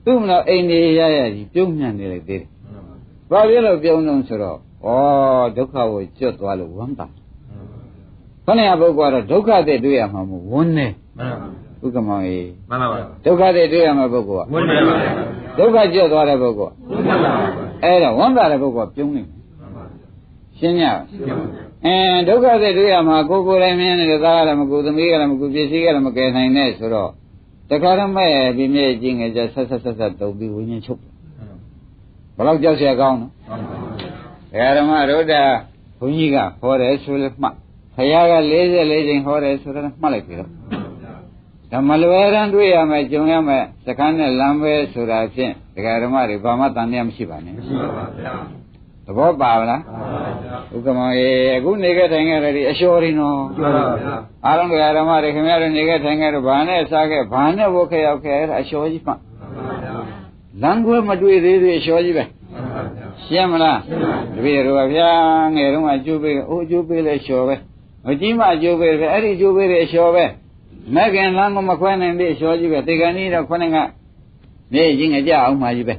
သူ့မလို့အိမ်နေရကြီးပြုံးမြန်နေလိုက်သေးတယ်ဘာဖြစ်လို့ပြုံးလုံးဆိုတော့ဩဒုက္ခကိုကျွတ်သွားလို့ဝမ်းသာခဏရပုဂ္ဂိုလ်ကတော့ဒုက္ခတဲ့တွေ့ရမှာမဟုတ်ဝန်းနေမှန်ပါဘူးဥက္ကမောင်ကြီးမှန်ပါပါဒုက္ခတဲ့တွေ့ရမှာပုဂ္ဂိုလ်ကဝန်းနေပါဒုက္ခကျွတ်သွားတဲ့ပုဂ္ဂိုလ်ဝန်းသာပါအဲ့ဒါဝမ်းသာတဲ့ပုဂ္ဂိုလ်ကပြုံးနေရှင်းညဒုက္ခတဲ့တွေ့ရမှာကိုယ်တိုင်မြင်နေတဲ့သားရမကူသမီးရမကူပစ္စည်းရမကယ်နိုင်နဲ့ဆိုတော့တခါတော့မဲ့ဒီမြေကြီးငယ်ကြဆက်တုံပြီးဝိညာဉ်ချုပ်ဘယ်တော့ကြောက်เสียကောင်းနော်ဒကာဓမ္မတို့တာဘုန်းကြီးကဟောတယ်ဆိုလည်းမှတ်ခရက44ချိန်ဟောတယ်ဆိုတော့မှတ်လိုက်ပြီတော့ဓမ္မလွယ်ရန်တွေ့ရမယ်ကြုံရမယ်စခန်းနဲ့လမ်းပဲဆိုတာဖြင့်ဒကာဓမ္မတွေဘာမှတန်တရားမရှိပါနဲ့မရှိပါပါဗျာသဘောပါလားဥက္ကမောရေအခုနေခဲ့ထိုင်ခဲ့တယ်ဒီအလျှော်ရင်းတော့ပြောပါဗျာအားလုံးဒကာဓမ္မတွေခင်ဗျားတို့နေခဲ့ထိုင်ခဲ့တော့ဘာနဲ့စားခဲ့ဘာနဲ့ဝတ်ခဲ့ရောက်ခဲ့အဲ့ဒါအလျှော်ကြီးမှလမ်းခွဲမတွေ့သေးသေးအလျှော်ကြီးပဲရှင်းမလားတပည့်တော်ဗျာငယ်တုန်းကကျိုးပေးအိုးကျိုးပေးလဲလျှော်ပဲမကြီးမှကျိုးပေးတယ်အဲ့ဒီကျိုးပေးတဲ့အလျှော်ပဲမက်ကင်လမ်းကိုမခွဲနိုင်သေးအလျှော်ကြီးပဲတေကန်ကြီးတော့ခုနကမြေကြီးငကြအောင်မှကြီးပဲ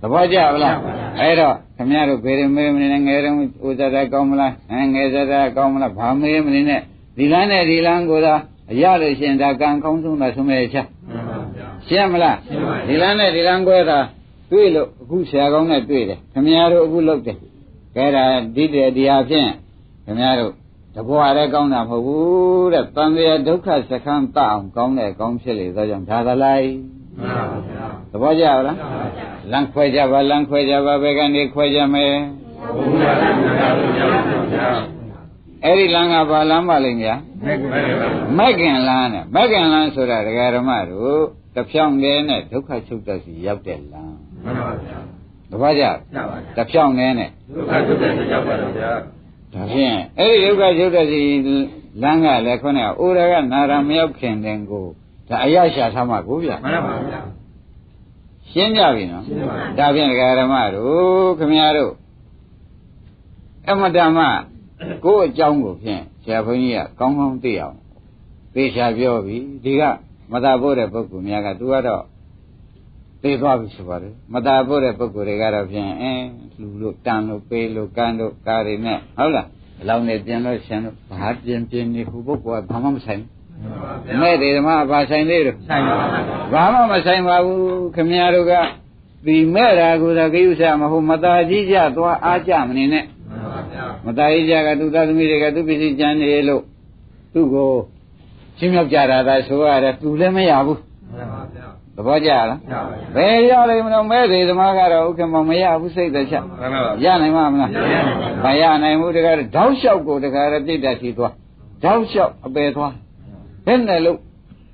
သဘောကျပါလားအဲ့တော့ခင်ဗျားတို့ဖေရမေးမနေနဲ့ငယ်တုန်းဥဇာတာကောင်းမလားငယ်ဇာတာကောင်းမလားဘာမေးမနေနဲ့ဒီလမ်းနဲ့ဒီလမ်းကိုသာအရလို့ရှင်ဒါကံကောင်းဆုံးတာဆုံးမဲ့ချရှင်းမလားဒီလမ်းနဲ့ဒီလမ်းကွဲတာတွေ့လို့အခုဆရာကောင်းနဲ့တွေ့တယ်ခင်ဗျားတို့အခုလုပ်တယ်ကဲဒါဒီဟာဖြင့်ခင်ဗျားတို့တဘွားလည်းကောင်းတာမဟုတ်ဘူးတဲ့တန်တရားဒုက္ခစခန်းတအောင်ကောင်းတဲ့ကောင်းဖြစ်လေသောကြောင့်ဒါသလိုက်သဘောကျလားလမ်းခွဲကြပါလမ်းခွဲကြပါဘယ်ကနေခွဲကြမယ်အဲ့ဒီလမ်းကဘာလမ်းပါလိမ့်များမက်ကင်လမ်းနဲ့မက်ကင်လမ်းဆိုတာဒကာဓမ္မတို့တဖြောင်းတည်းနဲ့ဒုက္ခချုပ်တတ်စီရောက်တဲ့လမ်းမှန်ပါဗျာတပည့်ကြတဖြောင်းတည်းနဲ့ဒုက္ခချုပ်တတ်စီရောက်ပါတော့ဗျာဒါဖြင့်အဲ့ဒီဒုက္ခချုပ်တတ်စီလမ်းကလည်းခေါင်းကအိုရကနာရမရောက်ခင်တဲ့ကိုဒါအရရှာထားမှာကိုဗျာမှန်ပါဗျာရှင်းကြပြီနော်ဒါဖြင့်ဒကာဓမ္မတို့ခင်ဗျားတို့အမတ္တမကိုယ့်အကြောင်းကိုဖြင့်ဆရာဘုန်းကြီးကကောင်းကောင်းသိအောင်သေချာပြောပြီဒီကမသာဖို့တဲ့ပုဂ္ဂိုလ်များကသူကတော့သိသွားပြီဆိုပါတယ်မသာဖို့တဲ့ပုဂ္ဂိုလ်တွေကတော့ဖြင့်လူလို့တန်လို့ပေးလို့ကန်းလို့ကားတွေနဲ့ဟုတ်လားအလောင်းနဲ့ပြင်လို့ရှင်လို့ဘာပြင်နေခုပုဂ္ဂိုလ်ကဘာမှမဆိုင်မဲ့တွေဓမ္မဘာဆိုင်သေးလို့ဆိုင်ပါဘာမှမဆိုင်ပါဘူးခင်ဗျားတို့ကဒီမဲ့တာကိုသာကိစ္စမဟုတ်မသာကြီးကြသွားအားကြမနေနဲ့မသာကြီးကြကသူသားသမီးတွေကသူပစ္စည်းကျန်နေလို့သူ့ကိုချင်းမြောက်ကြတာသာဆိုရတယ်သူလည်းမရဘူး ဘောကြလားဘယ်ရလိမ့်မလို့မဲ့သေးသမားကတော့ဥက္ကမမရဘူးစိတ်သက်ချက်ရနိုင်မှာမလားမရနိုင်ဘူးတကယ်တောက်လျှောက်ကိုတကယ်ပြိတ္တရှိသွားတောက်လျှောက်အပယ်သွားဘယ်နဲ့လို့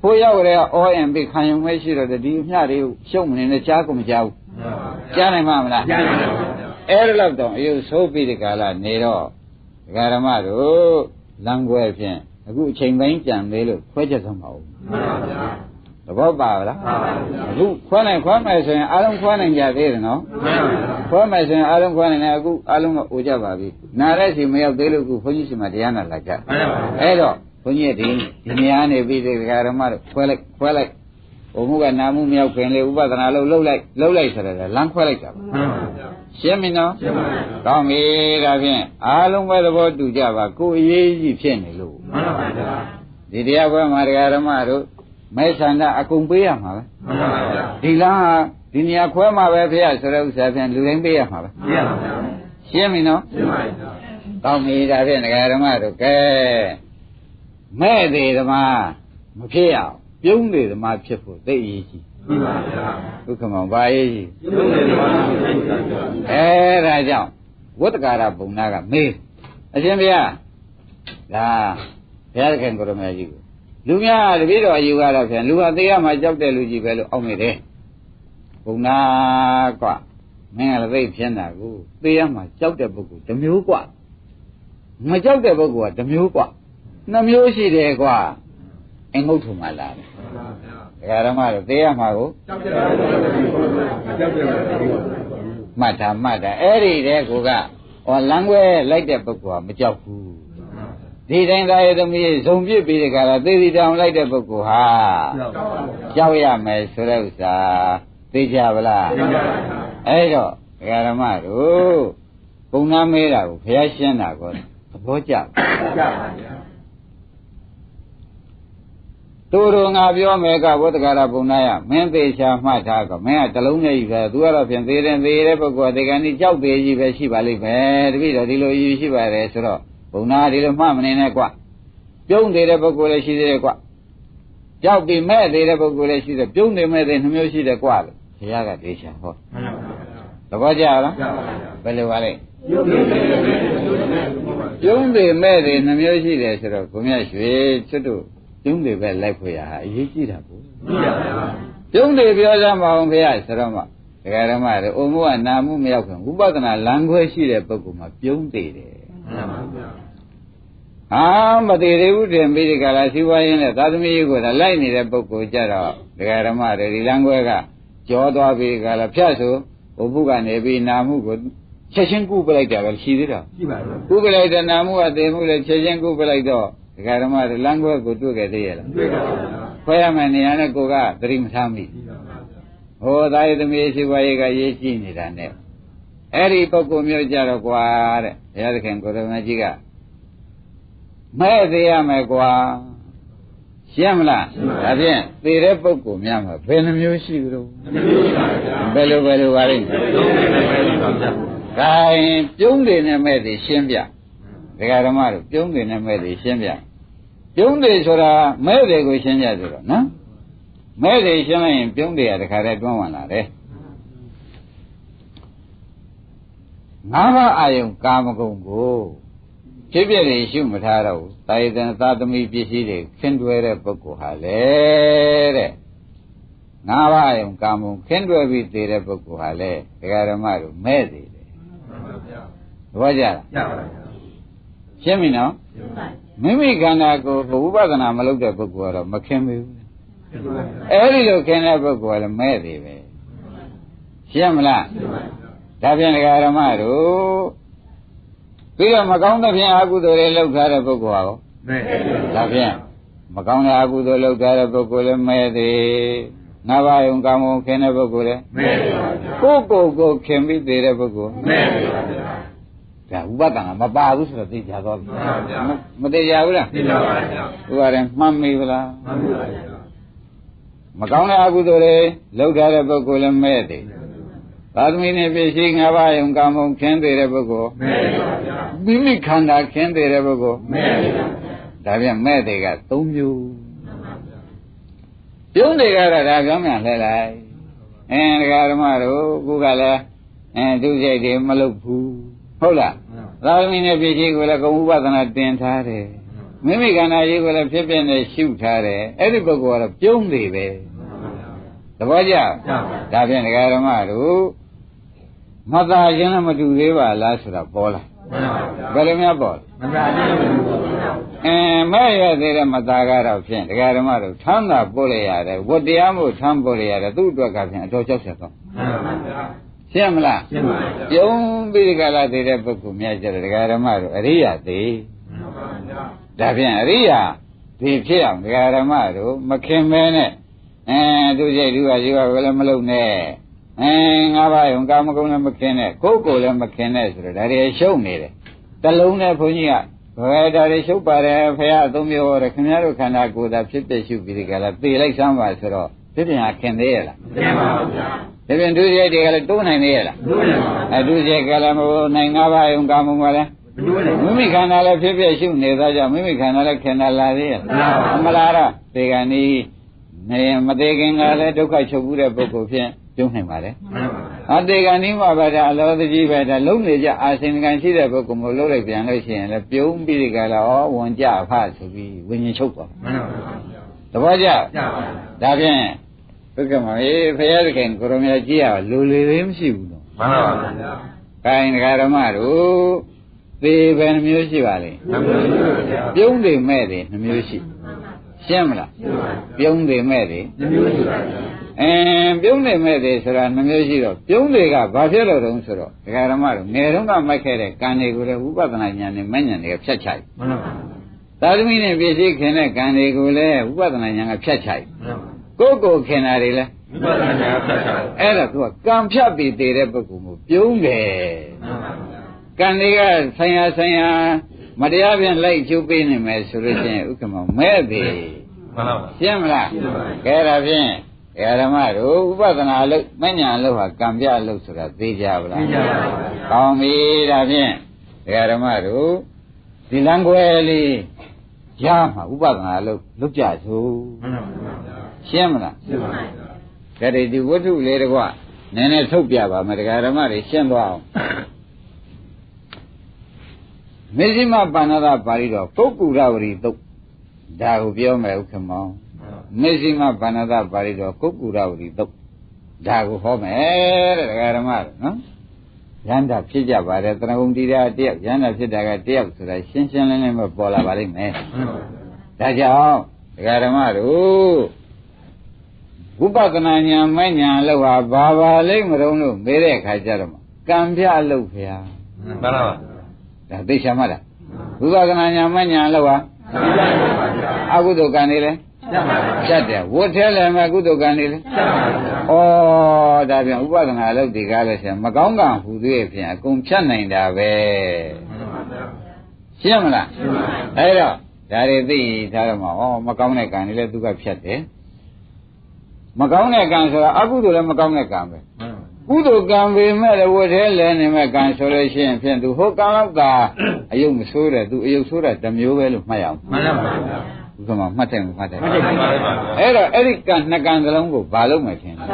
ဖိုးရောက်ရဲအောရင်ပြီးခံယူမရှိတော့ဒီအမျှတွေကိုရှုံမနေနဲ့ကြားကုန်မကြားဘူးကြားနိုင်မှာမလားကြားနိုင်ပါဘူးအဲ့ဒါတော့တော့အယုဆိုးပြီးဒီကာလနေတော့ဒကာရမတို့လမ်းခွဲဖြင့်အခုအချိန်ပိုင်းကြံသေးလို့ခွဲချက်ဆုံးပါဦးသဘောပါလားအခုခွဲနိုင်ခွဲမယ်ဆိုရင်အားလုံးခွဲနိုင်ကြသေးတယ်နော်ခွဲမယ်ဆိုရင်အားလုံးခွဲနိုင်တယ်အခုအားလုံးကအိုကြပါပြီနားတဲ့စီမရောက်သေးလို့အခုဘုန်းကြီးစီမှာတရားနာလာကြအဲ့တော့ဘုန်းကြီးဒီနေရာနေပြီးဒီဓမ္မတို့ခွဲလိုက်ဘုမှုကနာမှုမရောက်ခင်လေဥပဒနာလှုပ်လိုက်ဆိုတော့လမ်းခွဲလိုက်တာရှင်းပြီနော်ရှင်းပါပြီကောင်းပြီဒါဖြင့်အားလုံးပဲသဘောတူကြပါကိုယ်အရေးကြီးဖြစ်နေလို့မှန်ပါဗျာဒီတရားပွဲမှာဓမ္မတို့မဲဆန္ဒအကုန်ပေးရမှာပဲမှန်ပါဗျာဒီလားဒီနေရာခွဲမှာပဲဖေရဆိုတဲ့ဥစ္စာဖြင့်လူတိုင်းပေးရမှာပဲပေးရပါဗျာရှင်းပြီနော်ရှင်းပါပြီကောင်းပြီဒါဖြင့်ဓမ္မတို့ကဲမဲ့သေးဓမ္မမဖြစ်အောင်ပြုံးသေးဓမ္မဖြစ်ဖို့သိအရေးကြီးမှန်ပါဗျာဒုက္ခမောဘာရေးကြီးပြုံးသေးဓမ္မဖြစ်တာကြောင့်ဒါကြောင့်ဝတ္တကာရပုံနာကမေးအရှင်ဘုရားဒါဘုရားခင်ကိုရမကြီးကိုလူများတပည့်တော်အယူကတော့ဖြင့်လူဟာသေးရမှာကြောက်တဲ့လူကြီးပဲလို့အောက်နေတယ်ပုံနာကမင်းကလည်းသိဖြစ်တာကိုသေးရမှာကြောက်တဲ့ပုဂ္ဂိုလ်တစ်မျိုးกว่าမကြောက်တဲ့ပုဂ္ဂိုလ်ကတစ်မျိုးกว่าနှစ်မျိုးရှိတယ်กว่าအင်္ဂုတ်ထုံမှလာတယ်ဒကာရမတို့သေးရမှာကိုကြောက်တဲ့ပုဂ္ဂိုလ်မှတ်တာအဲ့ဒီတဲ့ကိုကဟောလမ်းခွဲလိုက်တဲ့ပုဂ္ဂိုလ်ကမကြောက်ဘူးဒီတိုင်းသားရဲ့သမီးဇုံပြစ်ပြီးတဲ့ခါတော့သေစီတောင်လိုက်တဲ့ပုဂ္ဂိုလ်ဟာကြောက်ရမယ်ဆိုတဲ့ဥစ္စာသိကြပါလားသိကြပါဘူးအဲ့တော့ဒကာရမတို့ပုံနာမဲတာကိုဘုရားရှင်းတာကိုသဘောကျပါဗျာတို့ငါပြောမယ်ကဝတ္တကာရပုံနာယမင်းသေးချာမှတ်ထားကမင်းကတလုံးနဲ့ကြီးပဲသူကတော့ဖြင့်သေးတဲ့ပုဂ္ဂိုလ်ဒီကနေ့ကြောက်သေးကြီးပဲရှိပါလိမ့်မယ်တပည့်တော်ဒီလိုယူရှိပါတယ်ဆိုတော့ဘုံနာဒီလိုမှမနေနဲ့ကွပြုံးသေးတဲ့ပုဂ္ဂိုလ်လည်းရှိသေးတယ်ကွကြောက်ပြီးမဲ့သေးတဲ့ပုဂ္ဂိုလ်လည်းရှိတယ်ပြုံးနေမဲ့သေးနှမျိုးရှိတယ်ကွလို့ဘုရားကဒေချာဟောသဘောကျလားဘယ်လိုပါလဲပြုံးသေးမဲ့သေးနှမျိုးရှိတယ်ဆိုတော့ဘုရားရွှေချွတ်တို့ပြုံးသေးပဲလိုက်ဖွေရဟာအရေးကြီးတာပေါ့ပြုံးသေးပြောစမ်းပါအောင်ဘုရားဆိုတော့မှဒကာရမတွေအုံမိုးကနာမှုမရောက်ခင်ဝိပဿနာလမ်းခွဲရှိတဲ့ပုဂ္ဂိုလ်မှာပြုံးသေးတယ်မသေးသေးဘူးတင်ပြီးဒီကလာစီဝါရင်းနဲ့သာသမီကြီးကိုလိုက်နေတဲ့ပုဂ္ဂိုလ်ကြတော့ဒကာရမတွေဒီလမ်းခွဲကကြောသွားပြီးကလာဖြတ်ဆိုဘုဘုကနေပြီးနာမှုကိုချက်ချင်းကုပလိုက်တာပဲရှိသေးတာရှိပါဘူးကုပလိုက်တဲ့နာမှုကသေမှုလည်းချက်ချင်းကုပလိုက်တော့ဒကာရမတွေလမ်းခွဲကိုတွေ့ခဲ့သေးရဲ့လားတွေ့ပါဘူးခွဲရမယ်နေရာနဲ့ကိုကသတိမထားမိဟောသာယသမီးစီဝါရေးကရေးကြည့်နေတာနဲ့အဲ့ဒီပုဂ္ဂိုလ်မျိုးကြတော့ကွာတဲ့ဘုရားသခင်ကိုရမကြီးကမဲ့သေးရမယ်ကွာရှင်းမလားဒါဖြင့်သေတဲ့ပုဂ္ဂိုလ်များမှာဘယ်နှမျိုးရှိကြလို့ဘယ်လိုပါလိမ့်ခိုင်းပြုံးတယ်နဲ့မဲ့သေးရှင်းပြဒကာဓမ္မတို့ပြုံးတယ်နဲ့မဲ့သေးရှင်းပြပြုံးတယ်ဆိုတာမဲ့တယ်ကိုရှင်းပြဆိုတော့နော်မဲ့တယ်ရှင်းလိုက်ရင်ပြုံးတယ်ကတခါတည်းတွန်းဝင်လာတယ်ငါးပါးအာယုံကာမဂုဏ်ကိုဖြစ်ဖြစ်နေရှုမထားတော့ဘူးတာယတန်သာသမီပစ္စည်းတွေခင်းတွဲတဲ့ပုဂ္ဂိုလ်ဟာလေတဲ့ငါးပါးအာယုံကာမဂုဏ်ခင်းတွဲပြီးသေးတဲ့ပုဂ္ဂိုလ်ဟာလေဒကာဓမ္မတို့မဲ့သေးတယ်သဘောကျလားရှင်းပြီနော်မိမိခန္ဓာကိုယ်ဝိပဿနာမလုပ်တဲ့ပုဂ္ဂိုလ်ကတော့မခင်းဘူးအဲ့ဒီလိုခင်းတဲ့ပုဂ္ဂိုလ်ကလည်းမဲ့သေးပဲရှင်းမလားဒါပြန်ဒကာဓမ္မတို့ပြီးတော့မကောင်းတဲ့ဖြင့်အကုသိုလ်တွေလုပ်ထားတဲ့ပုဂ္ဂိုလ်ဟာရောမဲ့ဒါဖြင့်မကောင်းတဲ့အကုသိုလ်လုပ်ထားတဲ့ပုဂ္ဂိုလ်လည်းမဲ့သေးငါးပါးယုံကာမဂုဏ်ခင်းတဲ့ပုဂ္ဂိုလ်လည်းမဲ့ပါဗျာကိုခင်ပြီးသေးတဲ့ပုဂ္ဂိုလ်မဲ့ပါဗျာဒါဥပဒနာမပါဘူးဆိုတော့သိကြသွားပြီမသိကြဘူးလားသိကြပါဗျာဥပါရင်မှတ်မိဗလားမှတ်ပါဗျာမကောင်းတဲ့အကုသိုလ်တွေလုပ်ထားတဲ့ပုဂ္ဂိုလ်လည်းမဲ့သေးသာသမီနဲ့ပြည့်စည်ငါးပါးယုံကာမဂုဏ်ခင်းသေးတဲ့ပုဂ္ဂိုလ်မဲ့ပါဗျာမိမိခန္ဓာခင်းသေးတဲ့ပုဂ္ဂိုလ်မဲ့ပါဗျာဒါပြန်မဲ့သေးက၃မျိုးဒ ပြုံးတွေကတော့ဒါပြောင်းပြန်လှည့်လိုက်ဒကာဓမ္မတို့ခုကလည်းသူစိတ်တွေမလုပ်ဘူးဟုတ်လားသာသမီနဲ့ပြည့်ကြီးကိုလည်းကုံဥပဒနာတင်ထားတယ်မိမိခန္ဓာကြီးကိုလည်းဖြစ်ဖြစ်နဲ့ရှုထားတယ်အဲ့ဒီပုဂ္ဂိုလ်ကတော့ပြုံးတွေပဲသဘောကျဒါဖြင့်ဒကာဓမ္မတို့မသာခြင်းနဲ့မတူသေးပါလားဆိုတာပေါ်လာဘယ်လိုများပေါ်မဲ့ရသေးတဲ့မသာကတော့ဖြင့်ဒကာဓမ္မတို့ထမ်းသာပို့လိုက်ရတယ်ဝတ္တရားမို့ထမ်းပို့လိုက်ရတယ်သူ့အတွက်ကဖြင့်အတော်ကြောက်ဆက်တော့ရှင်းမလားရှင်းပါပြီပြုံးပြီးဒီကလာသေးတဲ့ပုဂ္ဂိုလ်များကြတယ်ဒကာဓမ္မတို့အရိယာသေးဒါဖြင့်အရိယာဒီဖြစ်အောင်ဒကာဓမ္မတို့မခင်မဲနဲ့သူစိတ်သူကရှိကလည်းမလုံနဲ့ငါးပါးယုံကာမဂုဏ်လည်းမခင်နဲ့ကိုယ်ကိုယ်လည်းမခင်နဲ့ဆိုတော့ဒါတွေရှုံနေတယ်တလုံးနဲ့ဘုန်းကြီးကဘယ်ဒါတွေရှုပ်ပါတယ်ဖះအသုံးမျိုးဟောတယ်ခင်ဗျားတို့ခန္ဓာကိုယ်သာဖြစ်ဖြစ်ရှုပြီးဒီကလာသေလိုက်စမ်းပါဆိုတော့ဖြစ်ပြန်ခင်သေးရလားခင်ပါဗျာဒါပြန်ဒုစရိုက်တွေကလည်းတိုးနိုင်သေးရလားတိုးနိုင်ပါဘူးဒုစရိုက်ကလည်းမဟုတ်နိုင်ငါးပါးယုံကာမဂုဏ်ကလည်းမိမိခန္ဓာလည်းဖြစ်ဖြစ်ရှုနေသောကြောင့်မိမိခန္ဓာလည်းခင်တာလာသေးရလားမလားတော့ဒီကနေ့နေမသေးခင်ကလည်းဒုက္ခချုပ်ဘူးတဲ့ပုဂ္ဂိုလ်ဖြင့်ပြုံးနိုင်ပါလေအတေကနိမဘာဒအလောတကြီးပဲဒါလုံးနေကြအာစင်ကံရှိတဲ့ပုဂ္ဂိုလ်မျိုးလုံးလိုက်ပြန်လို့ရှိရင်လည်းပြုံးပြီးဒီကလာဩဝန်ကြဖဆိုပြီးဝิญဉ်ချုပ်သွားသဘောကျဒါဖြင့်ဘုက္ကမကြီးဖရာသခင်ကိုရမကြီးကလူလေသေးမရှိဘူးနော်မှန်ပါပါဗျာခိုင်ဒကာဓမ္မတို့သေဘယ်နှမျိုးရှိပါလဲနှမျိုးရှိပါဗျာပြုံးတယ်မဲ့တယ်နှမျိုးရှိရှင်းမလားပြုံးတယ်မဲ့တယ်နှမျိုးရှိပါဗျာပြုံးနေမဲ့တယ်ဆိုတာနှမျိုးရှိတော့ပြုံးတွေကဘာဖြစ်လို့တုံးဆိုတော့ဒကာဓမ္မတို့ငယ်တုန်းကမိုက်ခဲ့တဲ့ကံတွေကိုလည်းဝိပဿနာဉာဏ်နဲ့မဉဏ်တွေကဖြတ်ချိုက်မှန်ပါပါသာသမီနဲ့ပြည့်စည်ခင်တဲ့ကံတွေကိုလည်းဝိပဿနာဉာဏ်ကဖြတ်ချိုက်မှန်ပါပါကိုယ်ခင်တာတွေလည်းဝိပဿနာဉာဏ်ကဖြတ်ချိုက်အဲ့ဒါသူကကံဖြတ်ပြီးတည်တဲ့ပုဂ္ဂိုလ်မျိုးပြုံးတယ်မှန်ပါပါကံတွေကဆိုင်ရာမတရားပြန်လိုက်ကျုပ်ပေးနေမယ်ဆိုလို့ရှိရင်ဥက္ကမမဲ့တယ်မှန်ပါပါရှင်းမလားရှင်းပါပြီကဲဒါဖြင့်ဓမ္မတို့ဥပဒနာအလုပ်မဉ္ဇဉ်အလုပ်ဟာကံပြအလုပ်ဆိုတာသိကြပါလားသိကြပါပါကောင်းပြီဒါဖြင့်ဓမ္မတို့ဒီလံခွဲလေးရမှာဥပဒနာအလုပ်လုပ်ကြစို့မှန်ပါပါရှင်းမလားရှင်းပါပြီဒါဒီဝတ္ထုလေးတကွနည်းနည်းထုတ်ပြပါမယ်ဓမ္မတွေရှင်းသွားအောင်မေဇိမပါဏသပါဠိတော်ပုဂ္ဂုရဝရီသုတ်ဒါကိုပြောမယ်ဥက္ကမောမေဇိမပါဏသပါဠိတော်ပုဂ္ဂုရဝရီသုတ်ဒါကိုဟောမယ်တဲ့ဓမ္မတို့နော်ယန္တာဖြစ်ကြပါတယ်တဏှုံတိရာတယောက်ယန္တာဖြစ်တာကတယောက်ဆိုတာရှင်းရှင်းလင်းလင်းပဲပေါ်လာပါလိမ့်မယ်ဒါကြောင့်ဓမ္မတို့ဝိပဿနာဉာဏ်မဲ့ဉာဏ်လို့ဟာဘာပါလိမ့်မလို့မေးတဲ့အခါကျတော့ကံပြလို့ဖျားမှန်ပါပါဒါသိချင်မှလားဝိပဿနာဉာဏ်မဲ့ဉာဏ်လို့ဟာအကုသိုလ်ကံတွေလဲဖြတ်တယ်ဝတ်ထဲလည်းမကုသိုလ်ကံတွေလဲဩဒါပြန်ဥပဒနာလုပ်ဒီကားလဲဆရာမကောင်းကံဟူသေးဖြင့်အကုန်ဖြတ်နိုင်တာပဲရှင်းမလားအဲ့တော့ဒါတွေသိထားတော့မှမကောင်းတဲ့ကံတွေလဲသူကဖြတ်တယ်မကောင်းတဲ့ကံဆိုတာအကုသိုလ်လည်းမကောင်းတဲ့ကံပဲကုသိုလ်ကံပေမဲ့လည်းဝတ်ထဲလဲနေမဲ့ကံဆိုလို့ရှိရင်ဖြင့်သူဟိုကံတော့သာအယုတ်မဆိုးတယ်သူအယုတ်ဆိုးတာတစ်မျိုးပဲလို့မှတ်ရအောင်မှန်ပါပါဘုရားမှတ်တယ်အဲ့တော့အဲ့ဒီကံနှစ်ကံစလုံးကိုဘာလို့မှထင်လဲ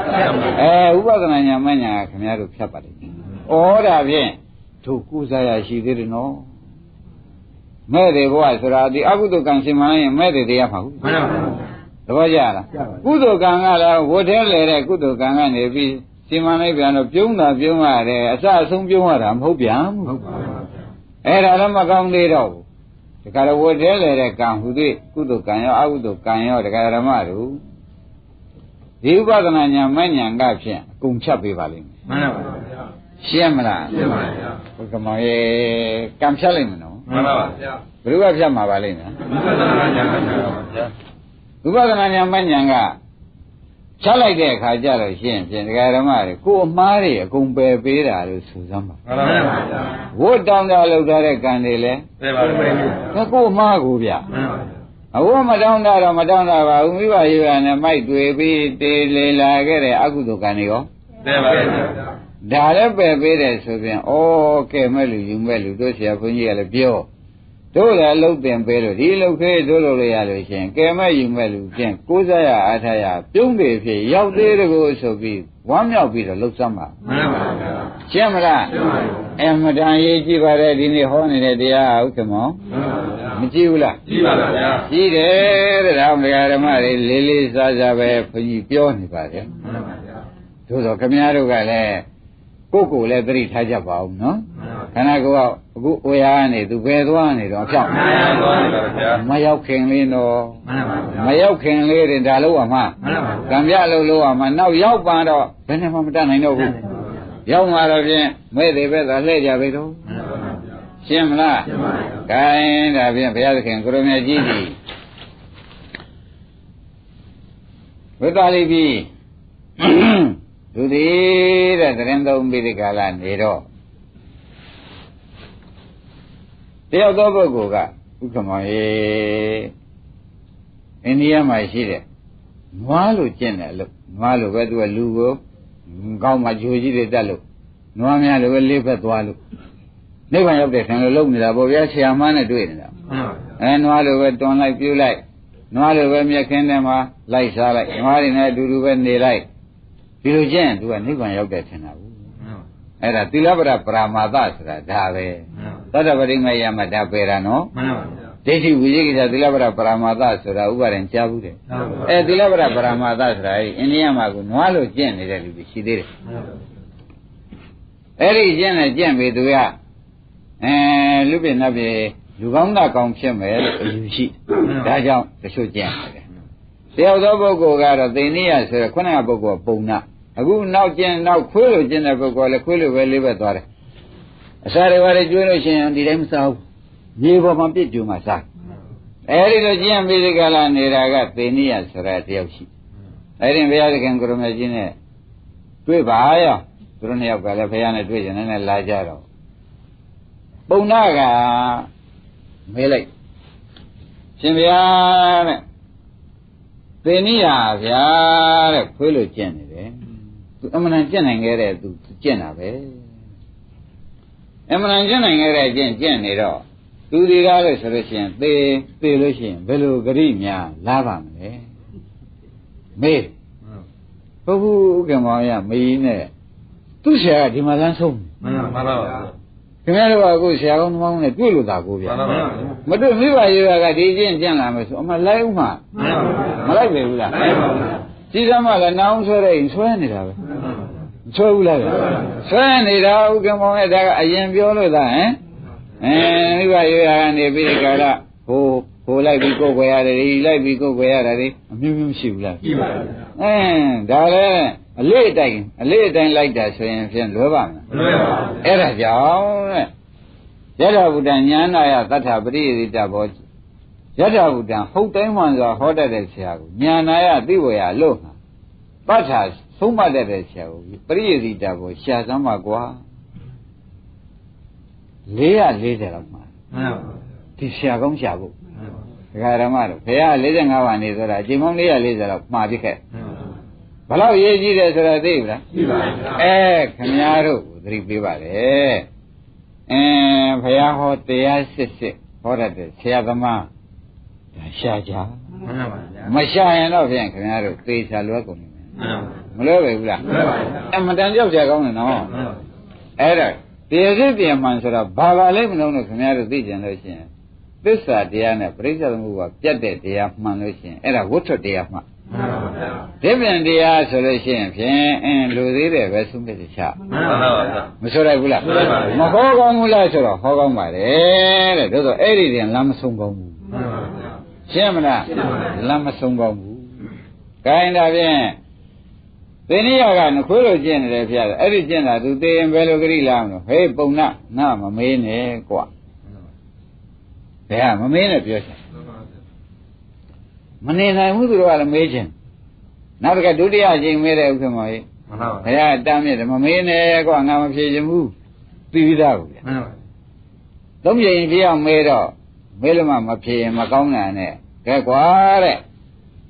ဥပဒနာညာမညာခင်ဗျားတို့ဖြတ်ပါလိမ့်မယ်ဩဒါဖြင့်သူကုစားရရှိသေးတယ်နော်မဲ့တယ်ဘုရားဆိုတာဒီအကုသိုလ်ကံရှင်မလိုက်ရင်မဲ့တယ်တရားမှာဟုတ်မှန်ပါပါသဘောကျလားကုသိုလ်ကံကလည်းဝတ်ထဲလဲတဲ့ကုသိုလ်ကံကနေပြီးရှင်မလိုက်ပြန်တော့ပြုံးတာပြုံးရတယ်အစအဆုံးပြုံးရတာမဟုတ်ပြန်ဘူးဟုတ်ပါဘူးအဲ့ဒါလည်းမကောင်းသေးတော့ဘူးတခါတော့ဝတ်သေးလေတဲ့ကံဟူသည်ကုသိုလ်ကံရောအကုသိုလ်ကံရောတခါဓမ္မတို့ဒီဥပဒနာညာမဉ္ဇဉ်ကဖြင့်အကုန်ဖြတ်ပေးပါလိမ့်မယ်မှန်ပါပါဗျာရှင်းမလားရှင်းပါဗျာဘုကမောင်ရေကံဖြတ်လိုက်မယ်နော်မှန်ပါပါဗျာဘယ်လိုကဖြတ်မှာပါလိမ့်မယ်ဥပဒနာညာမဉ္ဇဉ်ကချလိုက်တဲ့အခါကျတော့ရှင်းဖြင့်ဒကာဓမ္မတွေကိုအမှားတွေအကုန်ပယ်ပေးတာလို့ဆိုစမ်းပါမှန်ပါဗျာဝတ်တောင်းတာလောက်တဲ့ကံတွေလဲပယ်ပါပဲဒါကိုအမှားကိုဗျမှန်ပါအဝတ်မတောင်းတာတော့မတောင်းတာပါဘူးမိဘရေရနဲ့မိုက်တွေ့ပြီးတေးလေလာခဲ့တဲ့အကုသိုလ်ကံတွေရောပယ်ပါပဲဒါလည်းပယ်ပေးတယ်ဆိုပြန်ဩကဲမဲ့လူယူမဲ့လူတို့ဆရာဘုန်းကြီးကလည်းပြော တို့လည်းလှုပ်တင်ပေးလို့ဒီလှုပ်ခဲတို့လို့ရလို့ရှင်ကဲမဲ့ယူမဲ့လူဖြင့်ကိုးစားရအားထားရပြုံးတယ်ဖြစ်ရောက်သေးတကိုဆိုပြီးဝမ်းမြောက်ပြီးတော့လှုပ်စမ်းပါမှန်ပါဗျာရှင်းမလားရှင်းပါပြီအမတန်ရေးကြည့်ပါတဲ့ဒီနေ့ဟောနေတဲ့တရားဟုတ်ကဲ့မောမကြည့်ဘူးလားကြည့်ပါဗျာကြည့်တယ်တဲ့ဒါမှဓမ္မတွေလေးလေးစားစားပဲဘုန်းကြီးပြောနေပါတယ်မှန်ပါဗျာသို့သောခမည်းတော်ကလည်းကိုယ်ကိုယ်လည်းသတိထားကြပါဦးနော်ခန္ဓာကိုယ်ကအခုအိုရာနေသူပဲသွားနေတော့အဖြောက်မရောက်ခင်လေးတော့မရောက်ခင်လေးတင်ဒါလို့ရမှာကံပြလို့လို့ရမှာနောက်ရောက်ပါတော့ဘယ်နဲ့မှမတတ်နိုင်တော့ဘူးရောက်มาတော့ဖြင့်မဲ့သေးပဲသာလှည့်ကြပြီတော့ရှင်းမလားရှင်းပါပြီ။ခိုင်းဒါဖြင့်ဘုရားသခင်ကိုရမေကြီးသည်ဝိသလိပြီသူသည်တဲ့သရင်သုံးပြီးဒီကာလနေတော့တယောက်သောပုဂ္ဂိုလ်ကဥက္ကမောရေအိန္ဒိယမှာရှိတဲ့နွားလိုကျင့်တယ်လို့နွားလိုပဲသူကလူကိုကောင်းမှဂျိုကြီးတွေတက်လို့နွားများလိုပဲလေးဖက်သွားလို့နိဗ္ဗာန်ရောက်တဲ့ခံလို့လုံနေတာပေါ့ဗျာဆရာမနဲ့တွေ့နေတာနွားလိုပဲတွန်လိုက်ပြူလိုက်နွားလိုပဲမြက်ခင်းထဲမှာလိုက်စားလိုက်နွားတွေနဲ့အတူတူပဲနေလိုက်ဒီလိုကျင့်သူကနိဗ္ဗာန်ရောက်တဲ့ထင်တာဘူးအဲ့ဒါသီလပရပရာမာသဆိုတာဒါပဲသတ္တပရိမယမတာပေတာနော်မှန်ပါဗျာဒိဋ္ဌိဝိသေကိစ္စသီလပရပရာမာသဆိုတာဥပါဒံကြားဘူးတယ်သီလပရပရာမာသဆိုတာအိန္ဒိယမှာကနွားလိုကျင့်နေတဲ့လူတွေရှိသေးတယ်အဲ့ဒီကျင့်နဲ့ကျင့်ပြီသူကလူပြင်းနတ်ပြေလူကောင်းတာကောင်းဖြစ်မယ်လို့အယူရှိဒါကြောင့်တချို့ကျင့်တယ်တယောက်သောပုဂ္ဂိုလ်ကတော့သိနေရဆိုရခုနကပုဂ္ဂိုလ်ပုံနာအခုနောက်ကျင့်နောက်ခွေးလိုကျင့်တဲ့ပုဂ္ဂိုလ်လည်းခွေးလိုပဲလေးပဲသွားတယ်အစာတွေဘာတွေကျွေးလို့ရှိရင်ဒီတိုင်းမစားဘူးမြေပေါ်မှာပြစ်ကြုံမှစားအဲဒီလိုကျင့်ပြီးဒီကလာနေတာကသိနေရဆိုရတယောက်ရှိအဲဒီဘုရားသခင်ကိုရမေကြီးနဲ့တွေ့ပါရောသူတို့နှစ်ယောက်ကလည်းဘုရားနဲ့တွေ့ကြတယ်နဲ့လာကြတော့ပုံနာကမေးလိုက်ရှင်ဗျာတဲ့သိနေရဗျာတဲ့ခွေးလိုကျင့်နေတယ်သူအမှန်တန်ကျင့်နိုင်ခဲ့တဲ့သူကျင့်တာပဲအမှန်တန်ကျင့်နိုင်ခဲ့တဲ့ကျင့်နေတော့သူဒီကားလို့ဆိုလို့ရှိရင်သေလို့ရှိရင်ဘယ်လိုဂရိများလာပါမလဲမေးဘုဘူးကံမောင်ရမေးနဲ့သူ့ဆရာကဒီမှာလမ်းဆုံးမှန်ပါဗျာခင်ဗျားတို့ကအခုဆရာကောင်းသမောင်းနဲ့တွေ့လို့သာကိုဗျာမတွေ့မိဘရေကဒီကျင့်လာမယ်ဆိုအမလိုက်ဦးမှာမလိုက်ပဲဘူးလားကြီးသမားလည်းနောင်ဆွဲတဲ့ဆွဲနေတာပဲဆွဲဘူးလားဆွဲနေတာဥက္ကမောင်ရဲ့ဒါကအရင်ပြောလို့သာမိဘရေကနေပြီးဒီကရဟိုလိုက်ပြီးကိုယ်ွယ်ရတယ်ဒီလိုက်ပြီးကိုယ်ွယ်ရတယ်အမျိုးမျိုးရှိဘူးလားရှိပါဘူးဒါလည်းအလေးအတိုင်းလိုက်တာဆိုရင်ဖြင့်လွယ်ပါမလားမလွယ်ပါဘူးအဲ့ဒါကြောင့်တဲ့ယထာဘုဒ္ဓညာနာယသတ္ထပရိယေတဘောယထာဘုဒ္ဓဟုတ်တိုင်းမှန်စွာဟောတတ်တဲ့ဆရာကိုညာနာယသိဝေယလို့ပဋ္ဌာဆုံးမတတ်တဲ့ဆရာကိုပရိယေတဘောရှာစမ်းပါကွာ440လောက်မှာမှန်ပါဘူးဒီဆရာကောင်းရှာဖို့ဒကာဓမ္မတို့ဘုရား45ပါးနေဆိုတာအချိန်ပေါင်း440လောက်မှာပြခဲ့ဘယ်လောက်ရေးကြည့်တယ်ဆိုတာသိပြီလားသိပါပြီခင်ဗျားတို့သတိပေးပါလေဘုရားဟောတရားစစ်ဟောတတ်တဲ့ဆရာသမားဒါရှာကြမှန်ပါဗျာမရှာရင်တော့ဖြင့်ခင်ဗျားတို့သေချာလွယ်ကုန်နေမယ်မလွယ်ပါဘူးလားလွယ်ပါဗျာအမှန်တန်ကြောက်ကြကောင်းတယ်နော်အဲ့ဒါတရားစစ်တရားမှန်ဆိုတာဘာပါလဲမလို့ခင်ဗျားတို့သိကြလို့ရှိရင်သစ္စာတရားနဲ့ပရိစ္ဆေသမုပ္ပါပြတ်တဲ့တရားမှန်လို့ရှိရင်အဲ့ဒါဝဋ္ထုတရားမှန်မှန်ပါဗျာဒီပြန်တရားဆိုလို့ရှိရင်ဖြင့်လူသေးတယ်ပဲသုံးပြချမှန်ပါဗျာမဆိုလိုက်ဘူးလားမဟောကောင်းဘူးလားဆိုတော့ဟောကောင်းပါတယ်တဲ့ဒါဆိုအဲ့ဒီတင်လမ်းမဆုံးကောင်းဘူးမှန်ပါဗျာရှင်းမလားလမ်းမဆုံးကောင်းဘူးခိုင်းတာဖြင့်သေနိယကနခွေးလိုကျင့်နေတယ်ဖျားတယ်အဲ့ဒီကျင့်တာသူသေရင်ဘယ်လိုဂရိလာမလို့ဟေးပုံနာငါမမေးနဲ့ကွာဘယ်ဟာမမေးနဲ့ပြောချင်မနေနိုင်ဘူးသူတို့ကလည်းမေးခြင်းနောက်တစ်ခါဒုတိယအချိန်မေးတဲ့ဥက္ကမောကြီးမှန်ပါဘုရားတမ်းမြတယ်မမေးနဲ့ကွာငါမဖြေချင်ဘူးပြီးပြီးသားကိုဗျာမှန်ပါသုံးချိန်ပြအောင်မေးတော့မေးလို့မှမဖြေရင်မကောင်းတာနဲ့ကဲကွာတဲ့